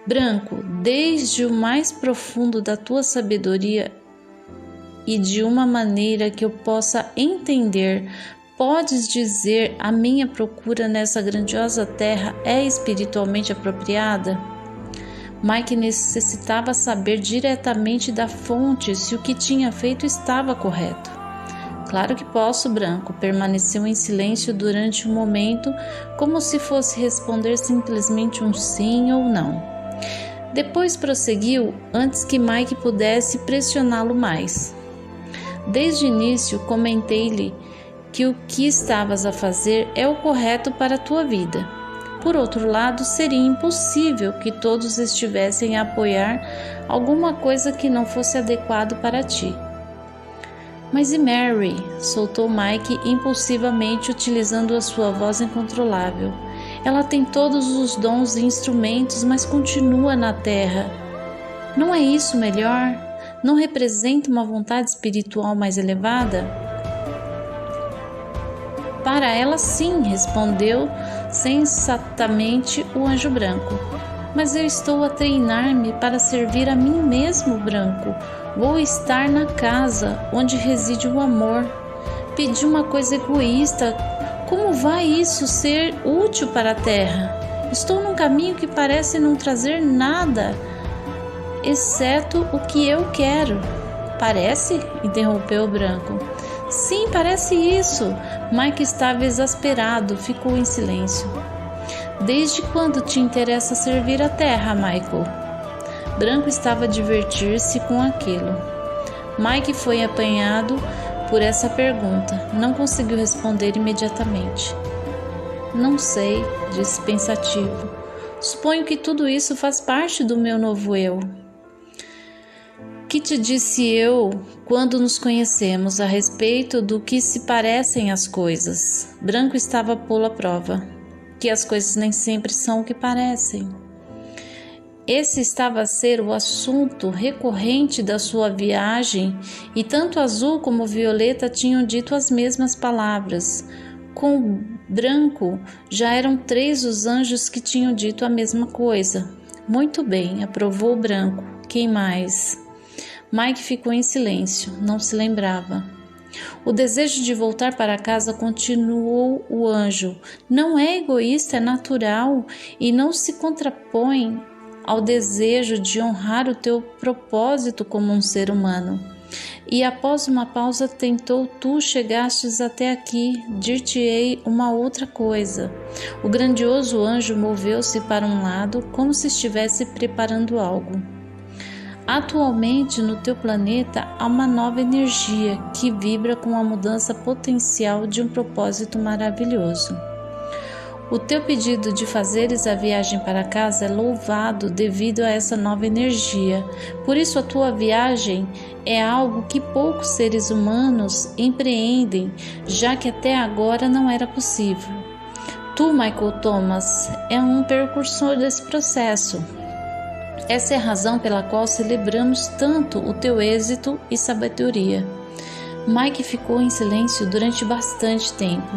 Branco, desde o mais profundo da tua sabedoria e de uma maneira que eu possa entender, podes dizer a minha procura nessa grandiosa terra é espiritualmente apropriada? Mike necessitava saber diretamente da fonte se o que tinha feito estava correto. Claro que posso, Branco. Permaneceu em silêncio durante um momento, como se fosse responder simplesmente um sim ou não. Depois prosseguiu, antes que Mike pudesse pressioná-lo mais. Desde o início, comentei-lhe que o que estavas a fazer é o correto para a tua vida. Por outro lado, seria impossível que todos estivessem a apoiar alguma coisa que não fosse adequado para ti. Mas e Mary? Soltou Mike impulsivamente, utilizando a sua voz incontrolável. Ela tem todos os dons e instrumentos, mas continua na Terra. Não é isso melhor? Não representa uma vontade espiritual mais elevada? Para ela, sim, respondeu sensatamente o anjo branco. Mas eu estou a treinar-me para servir a mim mesmo, branco. Vou estar na casa onde reside o amor. Pedi uma coisa egoísta. Como vai isso ser útil para a terra? Estou num caminho que parece não trazer nada, exceto o que eu quero. Parece? Interrompeu o branco. Sim, parece isso. Mike estava exasperado, ficou em silêncio. Desde quando te interessa servir a terra, Michael? Branco estava a divertir-se com aquilo. Mike foi apanhado por essa pergunta. Não conseguiu responder imediatamente. Não sei, disse pensativo. Suponho que tudo isso faz parte do meu novo eu. Que te disse eu quando nos conhecemos a respeito do que se parecem as coisas? Branco estava a pô-lo à prova. Que as coisas nem sempre são o que parecem. Esse estava a ser o assunto recorrente da sua viagem e tanto Azul como Violeta tinham dito as mesmas palavras. Com Branco já eram 3 os anjos que tinham dito a mesma coisa. Muito bem, aprovou Branco. Quem mais? Mike ficou em silêncio, não se lembrava. O desejo de voltar para casa, continuou o anjo. Não é egoísta, é natural e não se contrapõe ao desejo de honrar o teu propósito como um ser humano. E após uma pausa tentou, tu chegastes até aqui, dir-te-ei uma outra coisa. O grandioso anjo moveu-se para um lado, como se estivesse preparando algo. Atualmente no teu planeta há uma nova energia que vibra com a mudança potencial de um propósito maravilhoso. O teu pedido de fazeres a viagem para casa é louvado devido a essa nova energia. Por isso a tua viagem é algo que poucos seres humanos empreendem, já que até agora não era possível. Tu, Michael Thomas, é um precursor desse processo. Essa é a razão pela qual celebramos tanto o teu êxito e sabedoria. Mike ficou em silêncio durante bastante tempo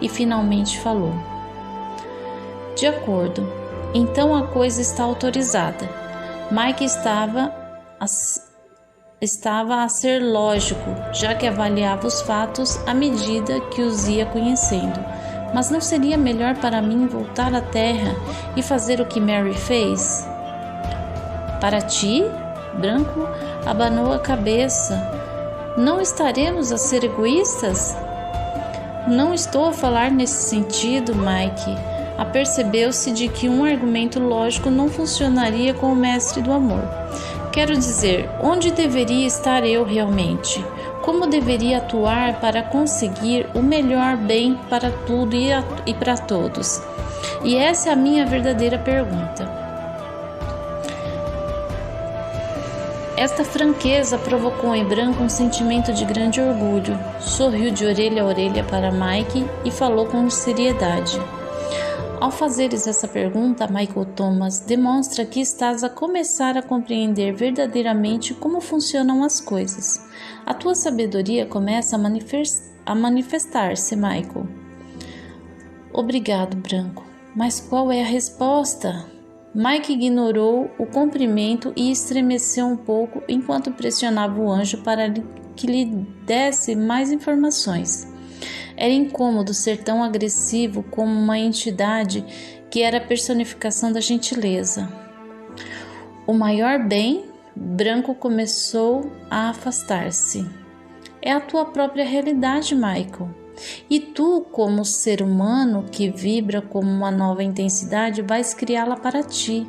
e finalmente falou. De acordo, então a coisa está autorizada. Mike estava a ser lógico, já que avaliava os fatos à medida que os ia conhecendo. Mas não seria melhor para mim voltar à Terra e fazer o que Mary fez? Para ti? Branco abanou a cabeça. Não estaremos a ser egoístas? Não estou a falar nesse sentido, Mike. Apercebeu-se de que um argumento lógico não funcionaria com o mestre do amor. Quero dizer, onde deveria estar eu realmente? Como deveria atuar para conseguir o melhor bem para tudo e para todos? E essa é a minha verdadeira pergunta. Esta franqueza provocou em Branco um sentimento de grande orgulho. Sorriu de orelha a orelha para Mike e falou com seriedade. Ao fazeres essa pergunta, Michael Thomas, demonstra que estás a começar a compreender verdadeiramente como funcionam as coisas. A tua sabedoria começa a manifestar-se, Michael. Obrigado, Branco. Mas qual é a resposta? Mike ignorou o cumprimento e estremeceu um pouco enquanto pressionava o anjo para que lhe desse mais informações. Era incômodo ser tão agressivo como uma entidade que era a personificação da gentileza. O maior bem, Branco começou a afastar-se. É a tua própria realidade, Michael. E tu, como ser humano que vibra como uma nova intensidade, vais criá-la para ti.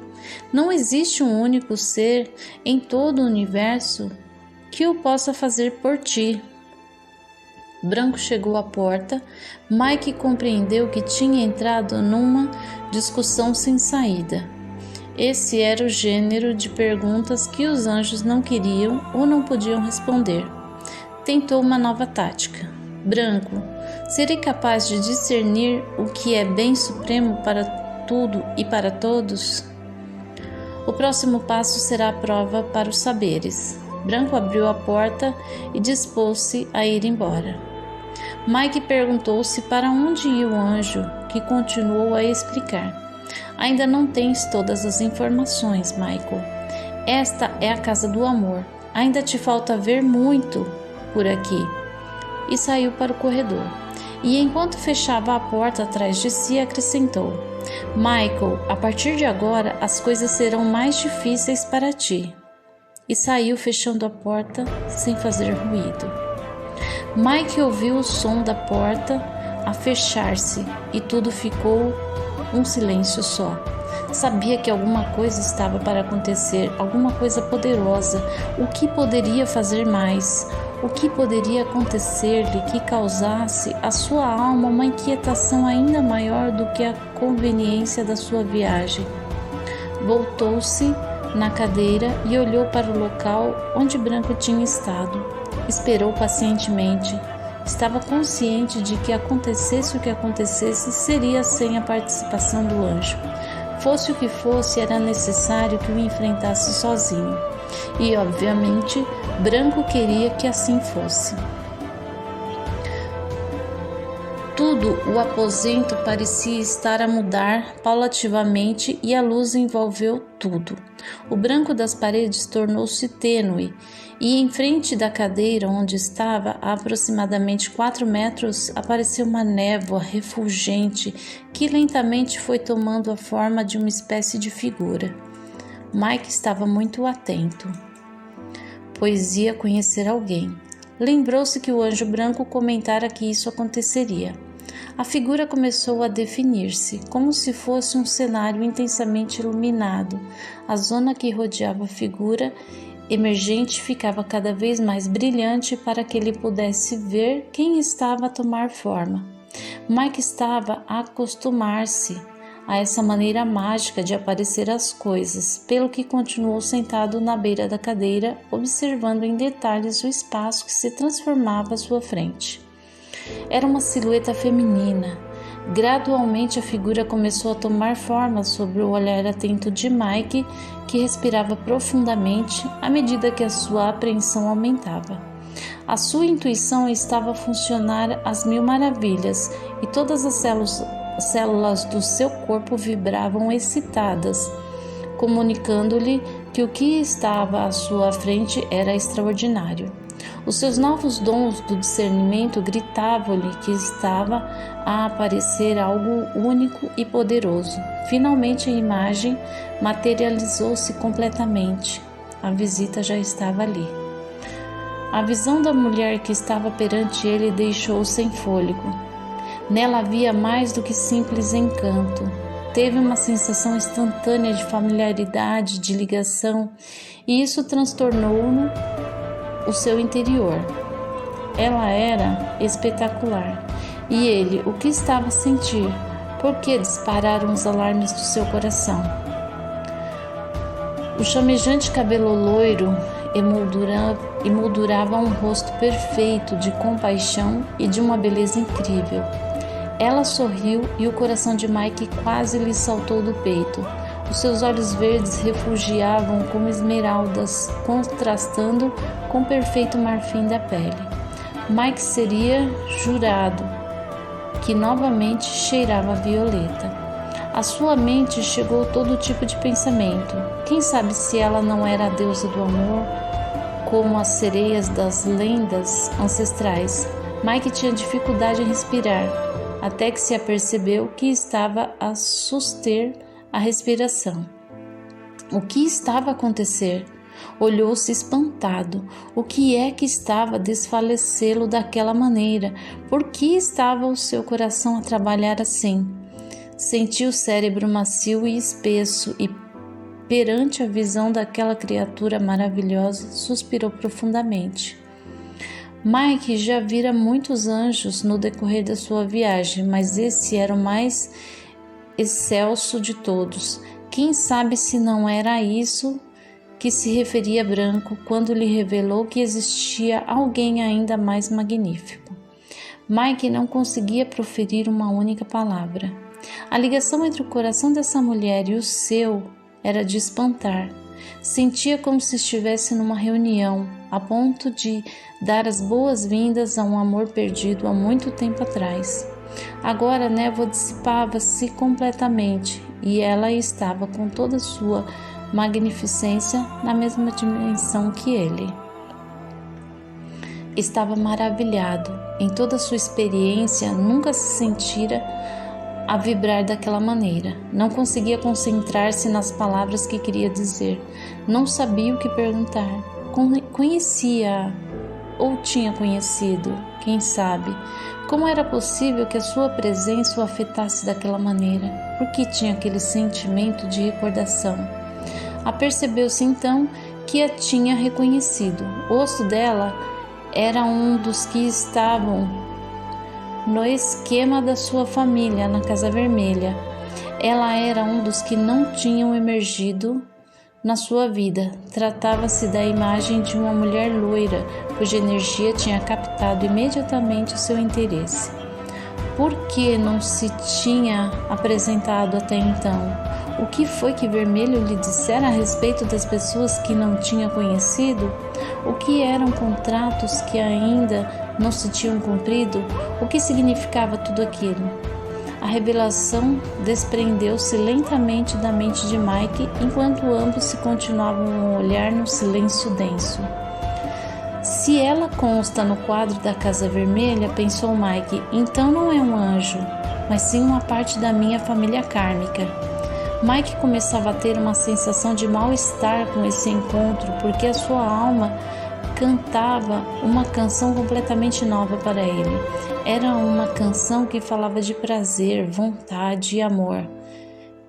Não existe um único ser em todo o universo que o possa fazer por ti. Branco chegou à porta. Mike compreendeu que tinha entrado numa discussão sem saída. Esse era o gênero de perguntas que os anjos não queriam ou não podiam responder. tentou uma nova tática. Branco, serei capaz de discernir o que é bem supremo para tudo e para todos? O próximo passo será a prova para os saberes. Branco abriu a porta e dispôs-se a ir embora. Mike perguntou-se para onde ia o anjo, que continuou a explicar. Ainda não tens todas as informações, Michael. Esta é a casa do amor. Ainda te falta ver muito por aqui. E saiu para o corredor. E enquanto fechava a porta atrás de si, acrescentou: Michael, a partir de agora as coisas serão mais difíceis para ti. E saiu fechando a porta sem fazer ruído. Mike ouviu o som da porta a fechar-se e tudo ficou um silêncio só. Sabia que alguma coisa estava para acontecer, alguma coisa poderosa. O que poderia fazer mais? O que poderia acontecer-lhe que causasse à sua alma uma inquietação ainda maior do que a conveniência da sua viagem? Voltou-se na cadeira e olhou para o local onde Branco tinha estado. Esperou pacientemente. Estava consciente de que acontecesse o que acontecesse, seria sem a participação do anjo. Fosse o que fosse, era necessário que o enfrentasse sozinho. E, obviamente, Branco queria que assim fosse. Tudo o aposento parecia estar a mudar paulativamente e a luz envolveu tudo. O branco das paredes tornou-se tênue e em frente da cadeira onde estava, a aproximadamente 4 metros, apareceu uma névoa refulgente que lentamente foi tomando a forma de uma espécie de figura. Mike estava muito atento, pois ia conhecer alguém. Lembrou-se que o anjo branco comentara que isso aconteceria. A figura começou a definir-se, como se fosse um cenário intensamente iluminado. A zona que rodeava a figura emergente ficava cada vez mais brilhante para que ele pudesse ver quem estava a tomar forma. Mike estava a acostumar-se a essa maneira mágica de aparecer as coisas, pelo que continuou sentado na beira da cadeira, observando em detalhes o espaço que se transformava à sua frente. Era uma silhueta feminina. Gradualmente a figura começou a tomar forma sob o olhar atento de Mike, que respirava profundamente à medida que a sua apreensão aumentava. A sua intuição estava a funcionar às mil maravilhas e todas as células do seu corpo vibravam excitadas, comunicando-lhe que o que estava à sua frente era extraordinário. Os seus novos dons do discernimento gritavam-lhe que estava a aparecer algo único e poderoso. Finalmente a imagem materializou-se completamente. A visita já estava ali. A visão da mulher que estava perante ele deixou-o sem fôlego. Nela havia mais do que simples encanto. Teve uma sensação instantânea de familiaridade, de ligação, e isso transtornou-no o seu interior. Ela era espetacular. E ele, o que estava a sentir? Por que dispararam os alarmes do seu coração? O chamejante cabelo loiro emoldurava um rosto perfeito de compaixão e de uma beleza incrível. Ela sorriu e o coração de Mike quase lhe saltou do peito. Os seus olhos verdes refugiavam como esmeraldas, contrastando com o perfeito marfim da pele. Mike seria jurado que novamente cheirava a violeta. À sua mente chegou todo tipo de pensamento. Quem sabe se ela não era a deusa do amor, como as sereias das lendas ancestrais. Mike tinha dificuldade em respirar, até que se apercebeu que estava a suster a respiração. O que estava a acontecer? Olhou-se espantado. O que é que estava a desfalecê-lo daquela maneira? Por que estava o seu coração a trabalhar assim? Sentiu o cérebro macio e espesso e, perante a visão daquela criatura maravilhosa, suspirou profundamente. Mike já vira muitos anjos no decorrer da sua viagem, mas esse era o mais excelso de todos. Quem sabe se não era isso que se referia a Branco quando lhe revelou que existia alguém ainda mais magnífico. Mike não conseguia proferir uma única palavra. A ligação entre o coração dessa mulher e o seu era de espantar. Sentia como se estivesse numa reunião, a ponto de dar as boas-vindas a um amor perdido há muito tempo atrás. Agora a névoa dissipava-se completamente e ela estava com toda a sua magnificência na mesma dimensão que ele. Estava maravilhado. Em toda a sua experiência, nunca se sentira a vibrar daquela maneira. Não conseguia concentrar-se nas palavras que queria dizer. Não sabia o que perguntar. Conhecia ou tinha conhecido, quem sabe? Como era possível que a sua presença o afetasse daquela maneira? Por que tinha aquele sentimento de recordação? Apercebeu-se então que a tinha reconhecido. O rosto dela era um dos que estavam no esquema da sua família na Casa Vermelha. Ela era um dos que não tinham emergido na sua vida. Tratava-se da imagem de uma mulher loira, cuja energia tinha captado imediatamente o seu interesse. Por que não se tinha apresentado até então? O que foi que Vermelho lhe dissera a respeito das pessoas que não tinha conhecido? O que eram contratos que ainda não se tinham cumprido? O que significava tudo aquilo? A revelação desprendeu-se lentamente da mente de Mike, enquanto ambos se continuavam a olhar no silêncio denso. Se ela consta no quadro da Casa Vermelha, pensou Mike, então não é um anjo, mas sim uma parte da minha família kármica. Mike começava a ter uma sensação de mal-estar com esse encontro, porque a sua alma cantava uma canção completamente nova para ele. Era uma canção que falava de prazer, vontade e amor.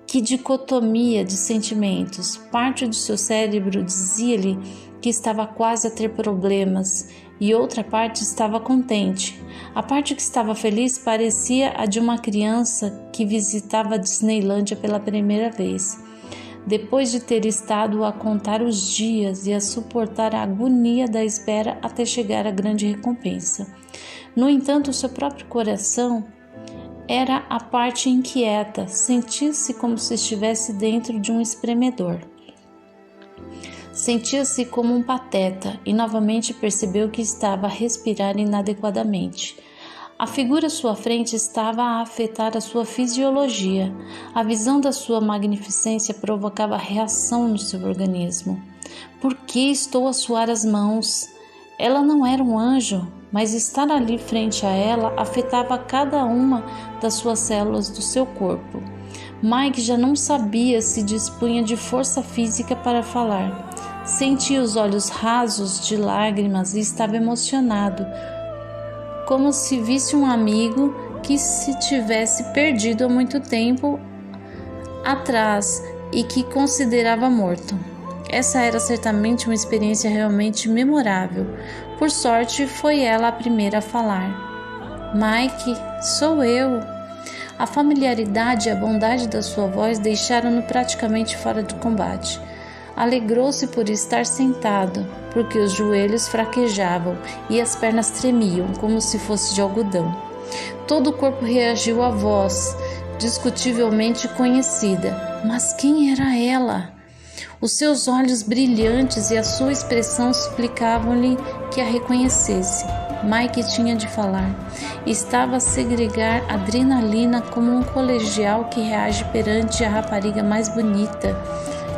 Que dicotomia de sentimentos! Parte do seu cérebro dizia-lhe que estava quase a ter problemas e outra parte estava contente. A parte que estava feliz parecia a de uma criança que visitava a Disneylândia pela primeira vez, depois de ter estado a contar os dias e a suportar a agonia da espera até chegar à grande recompensa. No entanto, o seu próprio coração era a parte inquieta, sentia-se como se estivesse dentro de um espremedor. Sentia-se como um pateta e novamente percebeu que estava a respirar inadequadamente. A figura à sua frente estava a afetar a sua fisiologia. A visão da sua magnificência provocava reação no seu organismo. Por que estou a suar as mãos? Ela não era um anjo, mas estar ali frente a ela afetava cada uma das suas células do seu corpo. Mike já não sabia se dispunha de força física para falar. Sentia os olhos rasos de lágrimas e estava emocionado, como se visse um amigo que se tivesse perdido há muito tempo atrás e que considerava morto. Essa era certamente uma experiência realmente memorável. Por sorte, foi ela a primeira a falar. Mike, sou eu. A familiaridade e a bondade da sua voz deixaram-no praticamente fora do combate. Alegrou-se por estar sentado, porque os joelhos fraquejavam e as pernas tremiam como se fosse de algodão. Todo o corpo reagiu à voz, discutivelmente conhecida. Mas quem era ela? Os seus olhos brilhantes e a sua expressão suplicavam-lhe que a reconhecesse. Mike tinha de falar. Estava a segregar adrenalina como um colegial que reage perante a rapariga mais bonita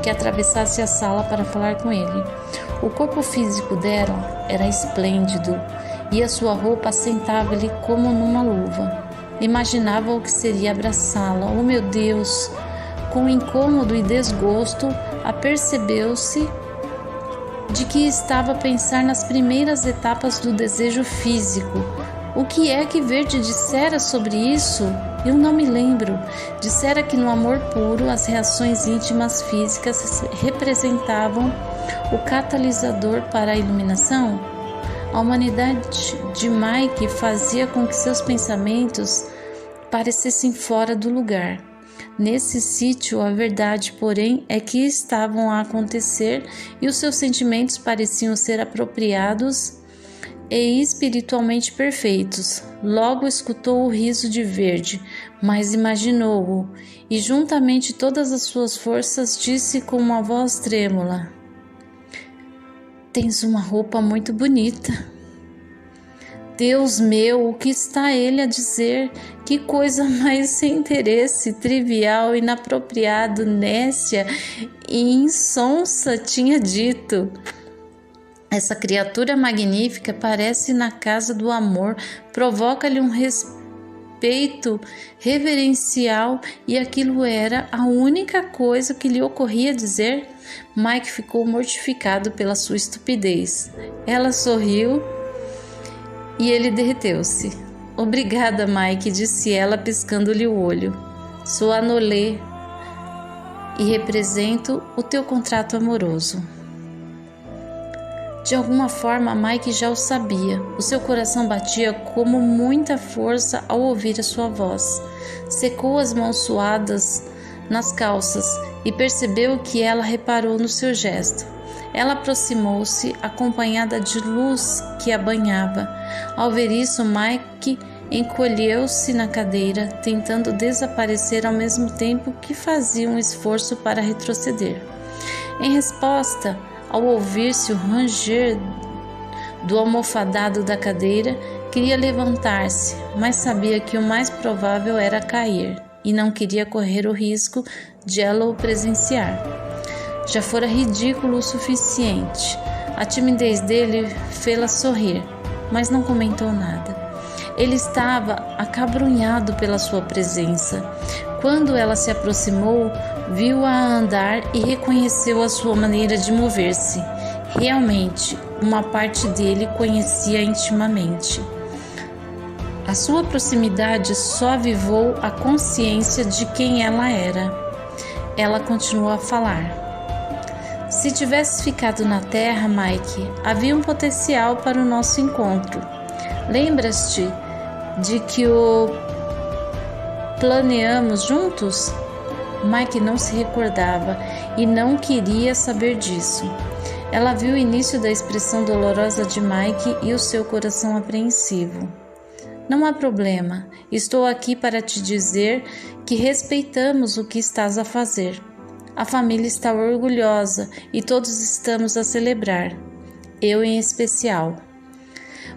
que atravessasse a sala para falar com ele. O corpo físico dela era esplêndido e a sua roupa assentava-lhe como numa luva. Imaginava o que seria abraçá-la. Oh, meu Deus! Com incômodo e desgosto, apercebeu-se de que estava a pensar nas primeiras etapas do desejo físico. O que é que Verde dissera sobre isso? Eu não me lembro. Dissera que no amor puro as reações íntimas físicas representavam o catalisador para a iluminação? A humanidade de Mike fazia com que seus pensamentos parecessem fora do lugar. Nesse sítio, a verdade, porém, é que estavam a acontecer e os seus sentimentos pareciam ser apropriados e espiritualmente perfeitos. Logo escutou o riso de Verde, mas imaginou-o, e juntamente todas as suas forças disse com uma voz trêmula: "Tens uma roupa muito bonita." Deus meu, o que está ele a dizer? Que coisa mais sem interesse, trivial, inapropriado, nécia e insonsa tinha dito. Essa criatura magnífica parece na casa do amor, provoca-lhe um respeito reverencial, e aquilo era a única coisa que lhe ocorria dizer. Mike ficou mortificado pela sua estupidez. Ela sorriu e ele derreteu-se. "Obrigada, Mike", disse ela, piscando-lhe o olho. "Sou a Nolé e represento o teu contrato amoroso." De alguma forma, Mike já o sabia. O seu coração batia com muita força ao ouvir a sua voz. Secou as mãos suadas nas calças e percebeu que ela reparou no seu gesto. Ela aproximou-se, acompanhada de luz que a banhava. Ao ver isso, Mike encolheu-se na cadeira, tentando desaparecer ao mesmo tempo que fazia um esforço para retroceder. Em resposta, ao ouvir-se o ranger do almofadado da cadeira, queria levantar-se, mas sabia que o mais provável era cair e não queria correr o risco de ela o presenciar. Já fora ridículo o suficiente. A timidez dele fê-la sorrir, mas não comentou nada. Ele estava acabrunhado pela sua presença. Quando ela se aproximou, viu-a andar e reconheceu a sua maneira de mover-se. Realmente, uma parte dele conhecia intimamente. A sua proximidade só avivou a consciência de quem ela era. Ela continuou a falar. "Se tivesse ficado na Terra, Mike, havia um potencial para o nosso encontro. Lembras-te de que o planeamos juntos?" Mike não se recordava e não queria saber disso. Ela viu o início da expressão dolorosa de Mike e o seu coração apreensivo. "Não há problema. Estou aqui para te dizer que respeitamos o que estás a fazer. A família está orgulhosa e todos estamos a celebrar. Eu em especial."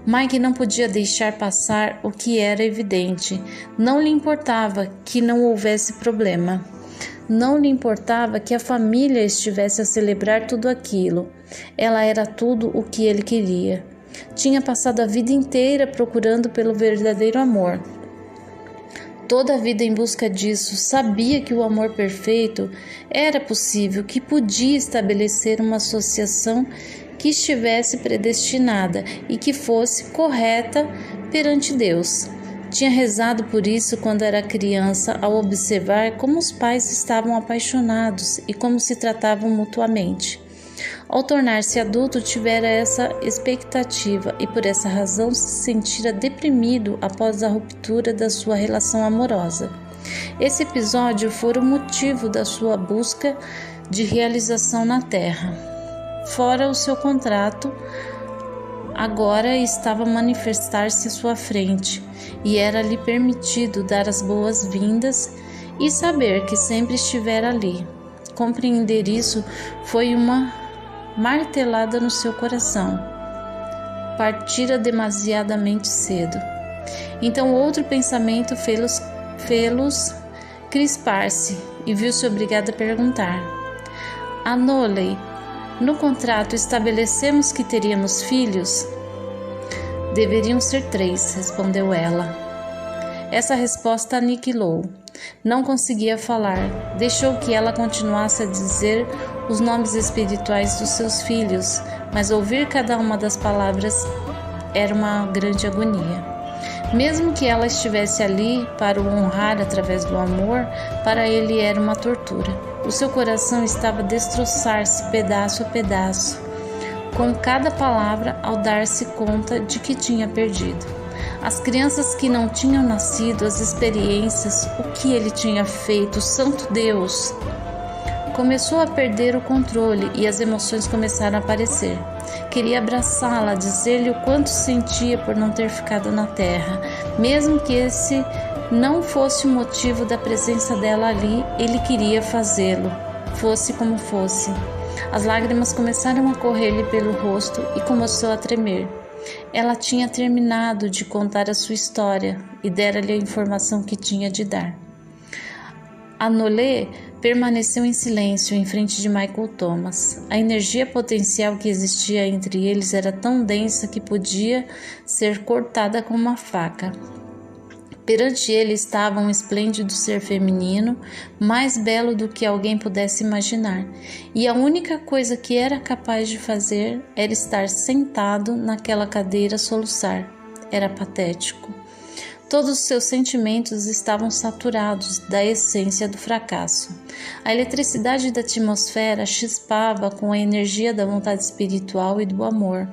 Mike não podia deixar passar o que era evidente. Não lhe importava que não houvesse problema. Não lhe importava que a família estivesse a celebrar tudo aquilo. Ela era tudo o que ele queria. Tinha passado a vida inteira procurando pelo verdadeiro amor. Toda a vida em busca disso. Sabia que o amor perfeito era possível, que podia estabelecer uma associação que estivesse predestinada e que fosse correta perante Deus. Tinha rezado por isso quando era criança, ao observar como os pais estavam apaixonados e como se tratavam mutuamente. Ao tornar-se adulto, tivera essa expectativa e por essa razão se sentira deprimido após a ruptura da sua relação amorosa. Esse episódio foi o motivo da sua busca de realização na Terra. Fora o seu contrato, agora estava a manifestar-se à sua frente e era-lhe permitido dar as boas-vindas e saber que sempre estivera ali. Compreender isso foi uma martelada no seu coração. Partira demasiadamente cedo. Então outro pensamento fê-los crispar-se e viu-se obrigado a perguntar: "Anolé, no contrato estabelecemos que teríamos filhos?" "Deveriam ser 3, respondeu ela. Essa resposta aniquilou. Não conseguia falar. Deixou que ela continuasse a dizer os nomes espirituais dos seus filhos, mas ouvir cada uma das palavras era uma grande agonia. Mesmo que ela estivesse ali para o honrar através do amor, para ele era uma tortura. O seu coração estava a destroçar-se pedaço a pedaço, com cada palavra ao dar-se conta de que tinha perdido. As crianças que não tinham nascido, as experiências, o que ele tinha feito, santo Deus! Começou a perder o controle e as emoções começaram a aparecer. Queria abraçá-la, dizer-lhe o quanto sentia por não ter ficado na terra. Mesmo que esse não fosse o motivo da presença dela ali, ele queria fazê-lo, fosse como fosse. As lágrimas começaram a correr-lhe pelo rosto e começou a tremer. Ela tinha terminado de contar a sua história e dera-lhe a informação que tinha de dar. Anolé permaneceu em silêncio em frente de Michael Thomas. A energia potencial que existia entre eles era tão densa que podia ser cortada com uma faca. Perante ele estava um esplêndido ser feminino, mais belo do que alguém pudesse imaginar, e a única coisa que era capaz de fazer era estar sentado naquela cadeira a soluçar. Era patético. Todos os seus sentimentos estavam saturados da essência do fracasso. A eletricidade da atmosfera chispava com a energia da vontade espiritual e do amor,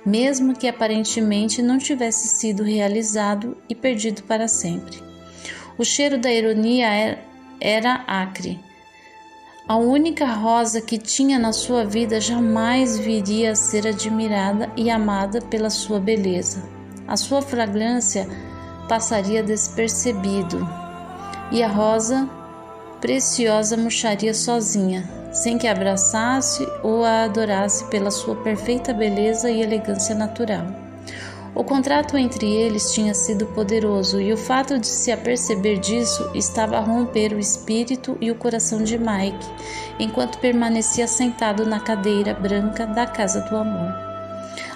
mesmo que aparentemente não tivesse sido realizado e perdido para sempre. O cheiro da ironia era acre. A única rosa que tinha na sua vida jamais viria a ser admirada e amada pela sua beleza. A sua fragrância passaria despercebido, e a rosa preciosa murcharia sozinha, sem que a abraçasse ou a adorasse pela sua perfeita beleza e elegância natural. O contrato entre eles tinha sido poderoso, e o fato de se aperceber disso estava a romper o espírito e o coração de Mike, enquanto permanecia sentado na cadeira branca da Casa do Amor.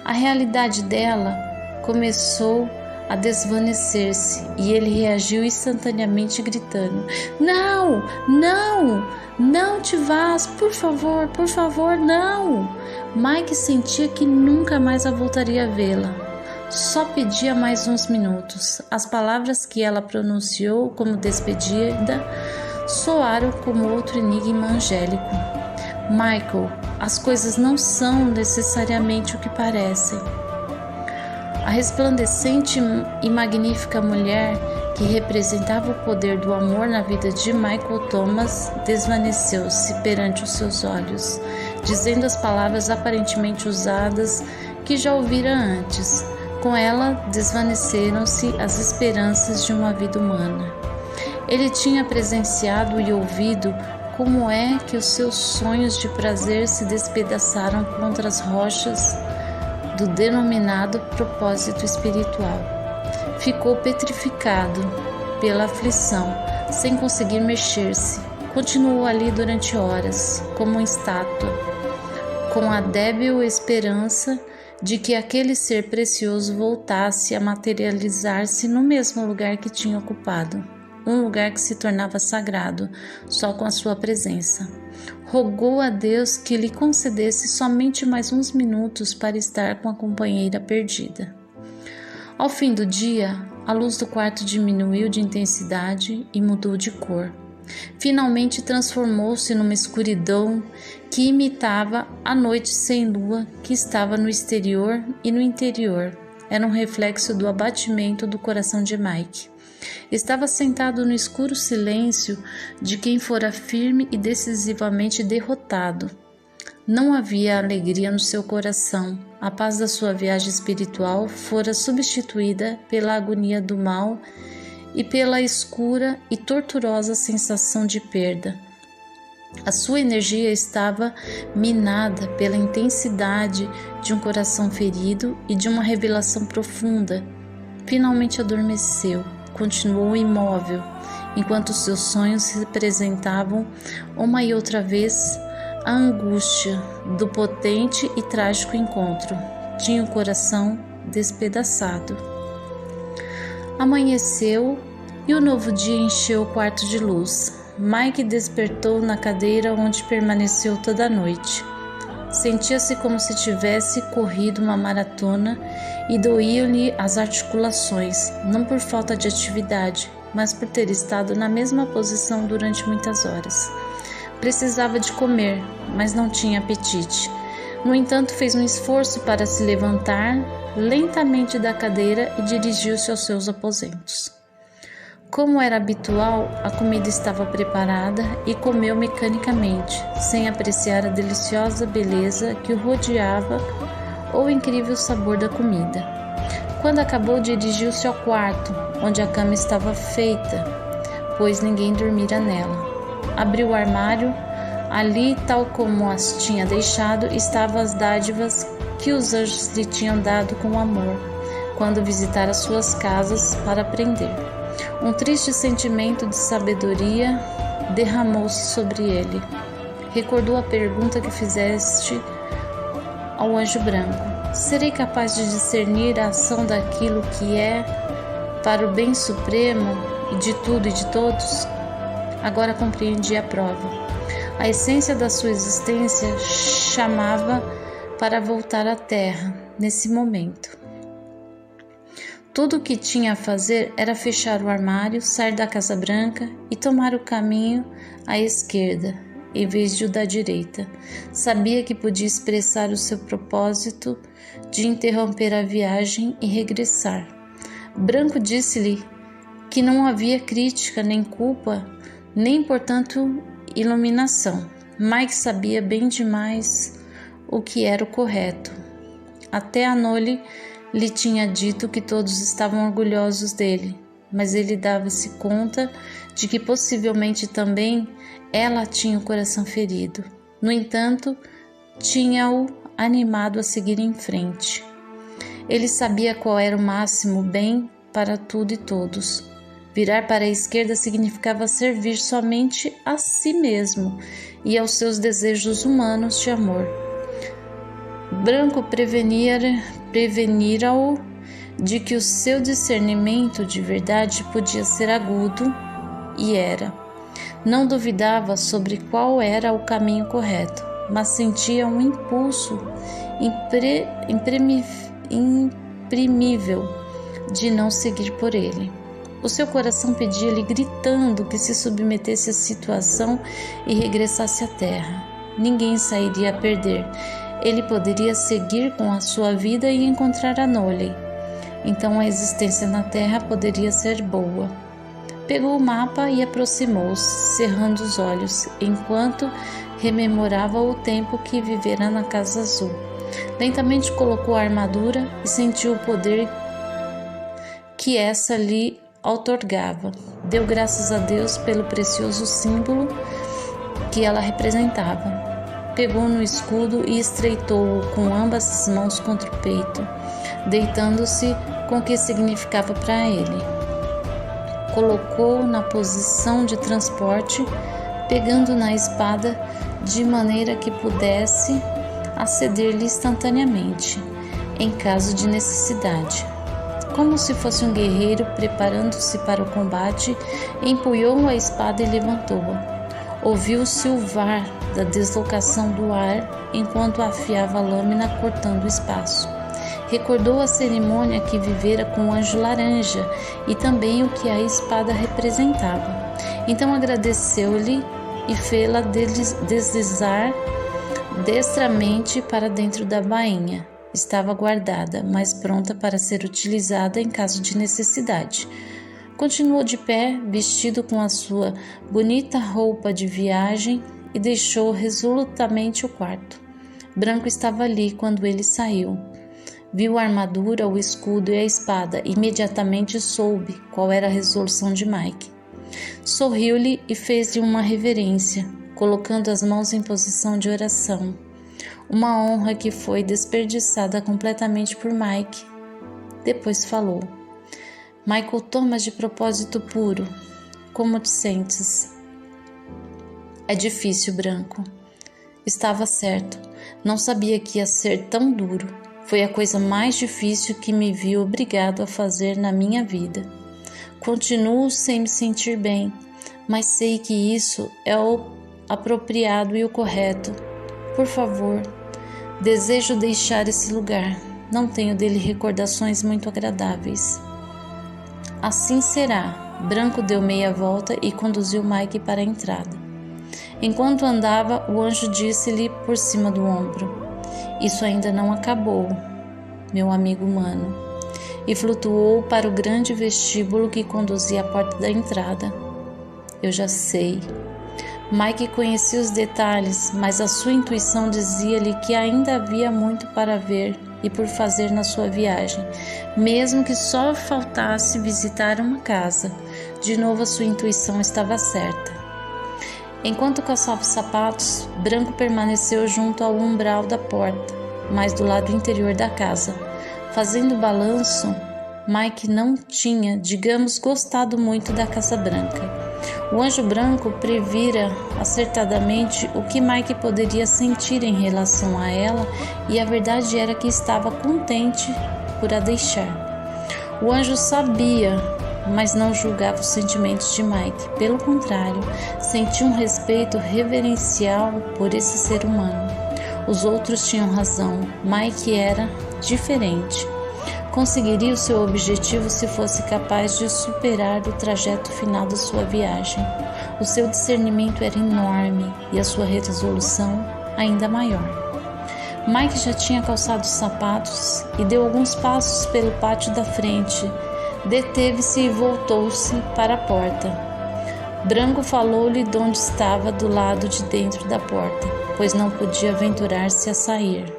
A realidade dela começou a desvanecer-se e ele reagiu instantaneamente gritando: Não, não, não te vás, por favor, não! Mike sentia que nunca mais a voltaria a vê-la. Só pedia mais uns minutos. As palavras que ela pronunciou como despedida soaram como outro enigma angélico. Michael, as coisas não são necessariamente o que parecem. A resplandecente e magnífica mulher que representava o poder do amor na vida de Michael Thomas desvaneceu-se perante os seus olhos, dizendo as palavras aparentemente usadas que já ouvira antes. Com ela desvaneceram-se as esperanças de uma vida humana. Ele tinha presenciado e ouvido como é que os seus sonhos de prazer se despedaçaram contra as rochas do denominado propósito espiritual. Ficou petrificado pela aflição, sem conseguir mexer-se. Continuou ali durante horas, como uma estátua, com a débil esperança de que aquele ser precioso voltasse a materializar-se no mesmo lugar que tinha ocupado, um lugar que se tornava sagrado só com a sua presença. Rogou a Deus que lhe concedesse somente mais uns minutos para estar com a companheira perdida. Ao fim do dia, a luz do quarto diminuiu de intensidade e mudou de cor. Finalmente transformou-se numa escuridão que imitava a noite sem lua que estava no exterior e no interior. Era um reflexo do abatimento do coração de Mike. Estava sentado no escuro silêncio de quem fora firme e decisivamente derrotado. Não havia alegria no seu coração. A paz da sua viagem espiritual fora substituída pela agonia do mal e pela escura e torturosa sensação de perda. A sua energia estava minada pela intensidade de um coração ferido e de uma revelação profunda. Finalmente adormeceu. Continuou imóvel, enquanto seus sonhos representavam uma e outra vez a angústia do potente e trágico encontro. Tinha o coração despedaçado. Amanheceu e o novo dia encheu o quarto de luz. Mike despertou na cadeira onde permaneceu toda a noite. Sentia-se como se tivesse corrido uma maratona e doíam-lhe as articulações, não por falta de atividade, mas por ter estado na mesma posição durante muitas horas. Precisava de comer, mas não tinha apetite. No entanto, fez um esforço para se levantar, lentamente da cadeira e dirigiu-se aos seus aposentos. Como era habitual, a comida estava preparada e comeu mecanicamente, sem apreciar a deliciosa beleza que o rodeava ou o incrível sabor da comida. Quando acabou, dirigiu-se ao quarto, onde a cama estava feita, pois ninguém dormira nela. Abriu o armário. Ali, tal como as tinha deixado, estavam as dádivas que os anjos lhe tinham dado com amor, quando visitara suas casas para aprender. Um triste sentimento de sabedoria derramou-se sobre ele. Recordou a pergunta que fizeste ao anjo branco: serei capaz de discernir a ação daquilo que é para o bem supremo e de tudo e de todos? Agora compreendi a prova. A essência da sua existência chamava para voltar à terra nesse momento. Tudo o que tinha a fazer era fechar o armário, sair da Casa Branca e tomar o caminho à esquerda, em vez de o da direita. Sabia que podia expressar o seu propósito de interromper a viagem e regressar. Branco disse-lhe que não havia crítica, nem culpa, nem, portanto, iluminação. Mike sabia bem demais o que era o correto. Até a Nolly lhe tinha dito que todos estavam orgulhosos dele, mas ele dava-se conta de que possivelmente também ela tinha o coração ferido. No entanto, tinha-o animado a seguir em frente. Ele sabia qual era o máximo bem para tudo e todos. Virar para a esquerda significava servir somente a si mesmo e aos seus desejos humanos de amor. Branco prevenira-o de que o seu discernimento de verdade podia ser agudo, e era. Não duvidava sobre qual era o caminho correto, mas sentia um impulso imprimível de não seguir por ele. O seu coração pedia-lhe, gritando, que se submetesse à situação e regressasse à terra. Ninguém sairia a perder. Ele poderia seguir com a sua vida e encontrar a Nolly. Então a existência na terra poderia ser boa. Pegou o mapa e aproximou-se, cerrando os olhos, enquanto rememorava o tempo que vivera na Casa Azul. Lentamente colocou a armadura e sentiu o poder que essa lhe outorgava. Deu graças a Deus pelo precioso símbolo que ela representava. Pegou no escudo e estreitou-o com ambas as mãos contra o peito, deitando-se com o que significava para ele. Colocou-o na posição de transporte, pegando na espada de maneira que pudesse aceder-lhe instantaneamente, em caso de necessidade. Como se fosse um guerreiro preparando-se para o combate, empunhou a espada e levantou-a. Ouviu o silvar da deslocação do ar enquanto afiava a lâmina, cortando o espaço. Recordou a cerimônia que vivera com o anjo laranja e também o que a espada representava. Então agradeceu-lhe e fê-la deslizar destramente para dentro da bainha. Estava guardada, mas pronta para ser utilizada em caso de necessidade. Continuou de pé, vestido com a sua bonita roupa de viagem, e deixou resolutamente o quarto. Branco estava ali quando ele saiu. Viu a armadura, o escudo e a espada. Imediatamente soube qual era a resolução de Mike. Sorriu-lhe e fez-lhe uma reverência, colocando as mãos em posição de oração. Uma honra que foi desperdiçada completamente por Mike. Depois falou: Michael Thomas, de propósito puro, como te sentes? É difícil, Branco. Estava certo. Não sabia que ia ser tão duro. Foi a coisa mais difícil que me vi obrigado a fazer na minha vida. Continuo sem me sentir bem, mas sei que isso é o apropriado e o correto. Por favor, desejo deixar esse lugar. Não tenho dele recordações muito agradáveis. Assim será. Branco deu meia volta e conduziu Mike para a entrada. Enquanto andava, o anjo disse-lhe por cima do ombro: Isso ainda não acabou. meu amigo humano, e flutuou para o grande vestíbulo que conduzia à porta da entrada. Eu já sei. Mike conhecia os detalhes, mas a sua intuição dizia-lhe que ainda havia muito para ver e por fazer na sua viagem, mesmo que só faltasse visitar uma casa. De novo a sua intuição estava certa. Enquanto calçava os sapatos, Branco permaneceu junto ao umbral da porta, mas do lado interior da casa. Fazendo balanço, Mike não tinha, digamos, gostado muito da Casa Branca. O anjo branco previra acertadamente o que Mike poderia sentir em relação a ela, e a verdade era que estava contente por a deixar. O anjo sabia, mas não julgava os sentimentos de Mike. Pelo contrário, sentia um respeito reverencial por esse ser humano. Os outros tinham razão, Mike era diferente. Conseguiria o seu objetivo se fosse capaz de superar o trajeto final da sua viagem. O seu discernimento era enorme e a sua resolução ainda maior. Mike já tinha calçado os sapatos e deu alguns passos pelo pátio da frente. Deteve-se e voltou-se para a porta. Branco falou-lhe de onde estava do lado de dentro da porta, pois não podia aventurar-se a sair.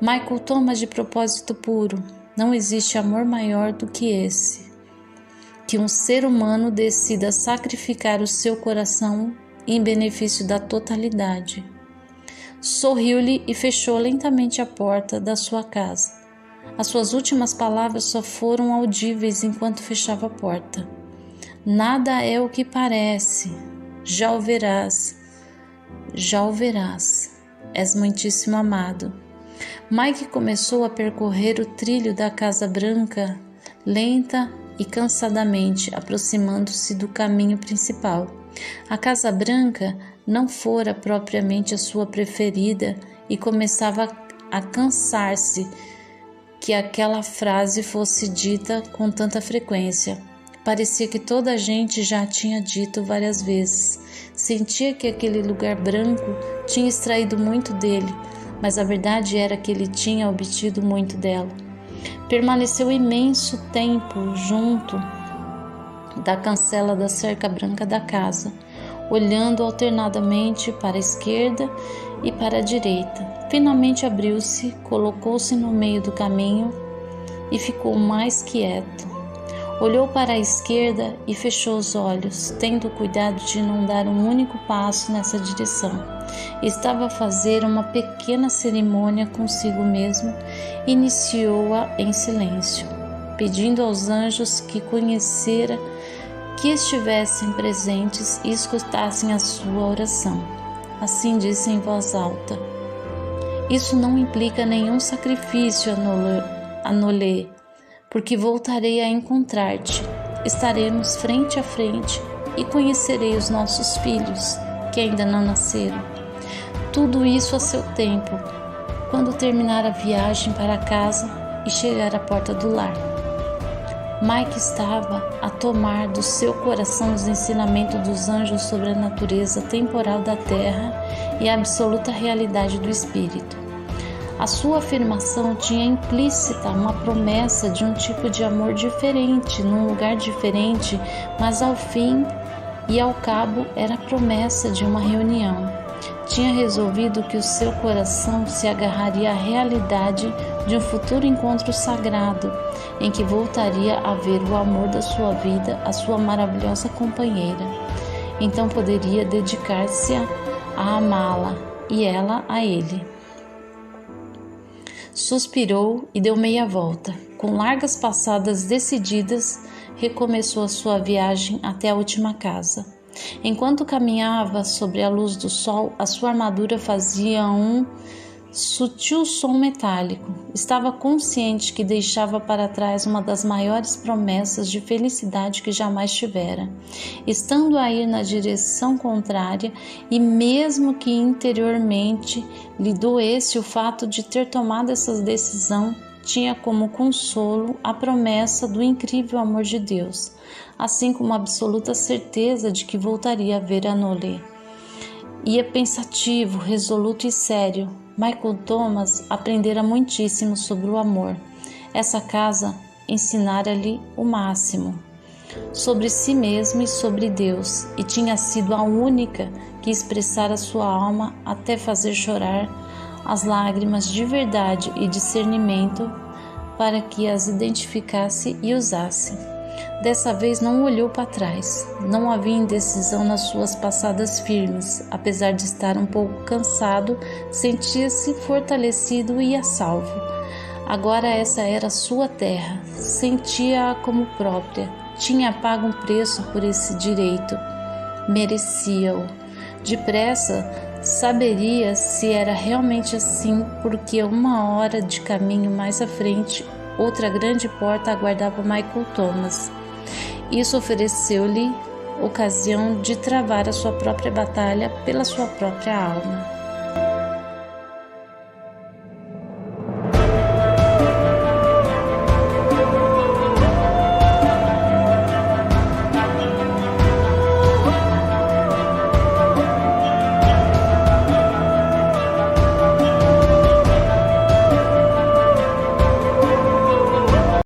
Michael toma de propósito puro. Não existe amor maior do que esse, que um ser humano decida sacrificar o seu coração em benefício da totalidade. Sorriu-lhe e fechou lentamente a porta da sua casa. As suas últimas palavras só foram audíveis enquanto fechava a porta. Nada é o que parece. Já o verás. Já o verás. És muitíssimo amado. Mike começou a percorrer o trilho da Casa Branca lenta e cansadamente, aproximando-se do caminho principal. A Casa Branca não fora propriamente a sua preferida e começava a cansar-se que aquela frase fosse dita com tanta frequência. Parecia que toda a gente já a tinha dito várias vezes. Sentia que aquele lugar branco tinha extraído muito dele, mas a verdade era que ele tinha obtido muito dela. Permaneceu imenso tempo junto da cancela da cerca branca da casa, olhando alternadamente para a esquerda e para a direita. Finalmente abriu-se, colocou-se no meio do caminho e ficou mais quieto. Olhou para a esquerda e fechou os olhos, tendo cuidado de não dar um único passo nessa direção. Estava a fazer uma pequena cerimônia consigo mesmo. Iniciou-a em silêncio, pedindo aos anjos que conhecera que estivessem presentes e escutassem a sua oração. Assim disse em voz alta: isso não implica nenhum sacrifício, Anolê, porque voltarei a encontrar-te. Estaremos frente a frente e conhecerei os nossos filhos, que ainda não nasceram. Tudo isso a seu tempo, quando terminar a viagem para casa e chegar à porta do lar. Mike estava a tomar do seu coração os ensinamentos dos anjos sobre a natureza temporal da terra e a absoluta realidade do espírito. A sua afirmação tinha implícita uma promessa de um tipo de amor diferente, num lugar diferente, mas ao fim e ao cabo era a promessa de uma reunião. Tinha resolvido que o seu coração se agarraria à realidade de um futuro encontro sagrado, em que voltaria a ver o amor da sua vida, a sua maravilhosa companheira. Então poderia dedicar-se a amá-la e ela a ele. Suspirou e deu meia volta. Com largas passadas decididas, recomeçou a sua viagem até a última casa. Enquanto caminhava sobre a luz do sol, a sua armadura fazia um sutil som metálico. Estava consciente que deixava para trás uma das maiores promessas de felicidade que jamais tivera. Estando a ir na direção contrária, e mesmo que interiormente lhe doesse o fato de ter tomado essa decisão, tinha como consolo a promessa do incrível amor de Deus, assim como a absoluta certeza de que voltaria a ver Anolê. Ia pensativo, resoluto e sério. Michael Thomas aprendera muitíssimo sobre o amor. Essa casa ensinara-lhe o máximo sobre si mesmo e sobre Deus, e tinha sido a única que expressara sua alma até fazer chorar as lágrimas de verdade e discernimento para que as identificasse e usasse. Dessa vez não olhou para trás. Não havia indecisão nas suas passadas firmes. Apesar de estar um pouco cansado, sentia-se fortalecido e a salvo. Agora essa era sua terra. Sentia-a como própria. Tinha pago um preço por esse direito. Merecia-o. Depressa saberia se era realmente assim, porque uma hora de caminho mais à frente, outra grande porta aguardava Michael Thomas. Isso ofereceu-lhe ocasião de travar a sua própria batalha pela sua própria alma.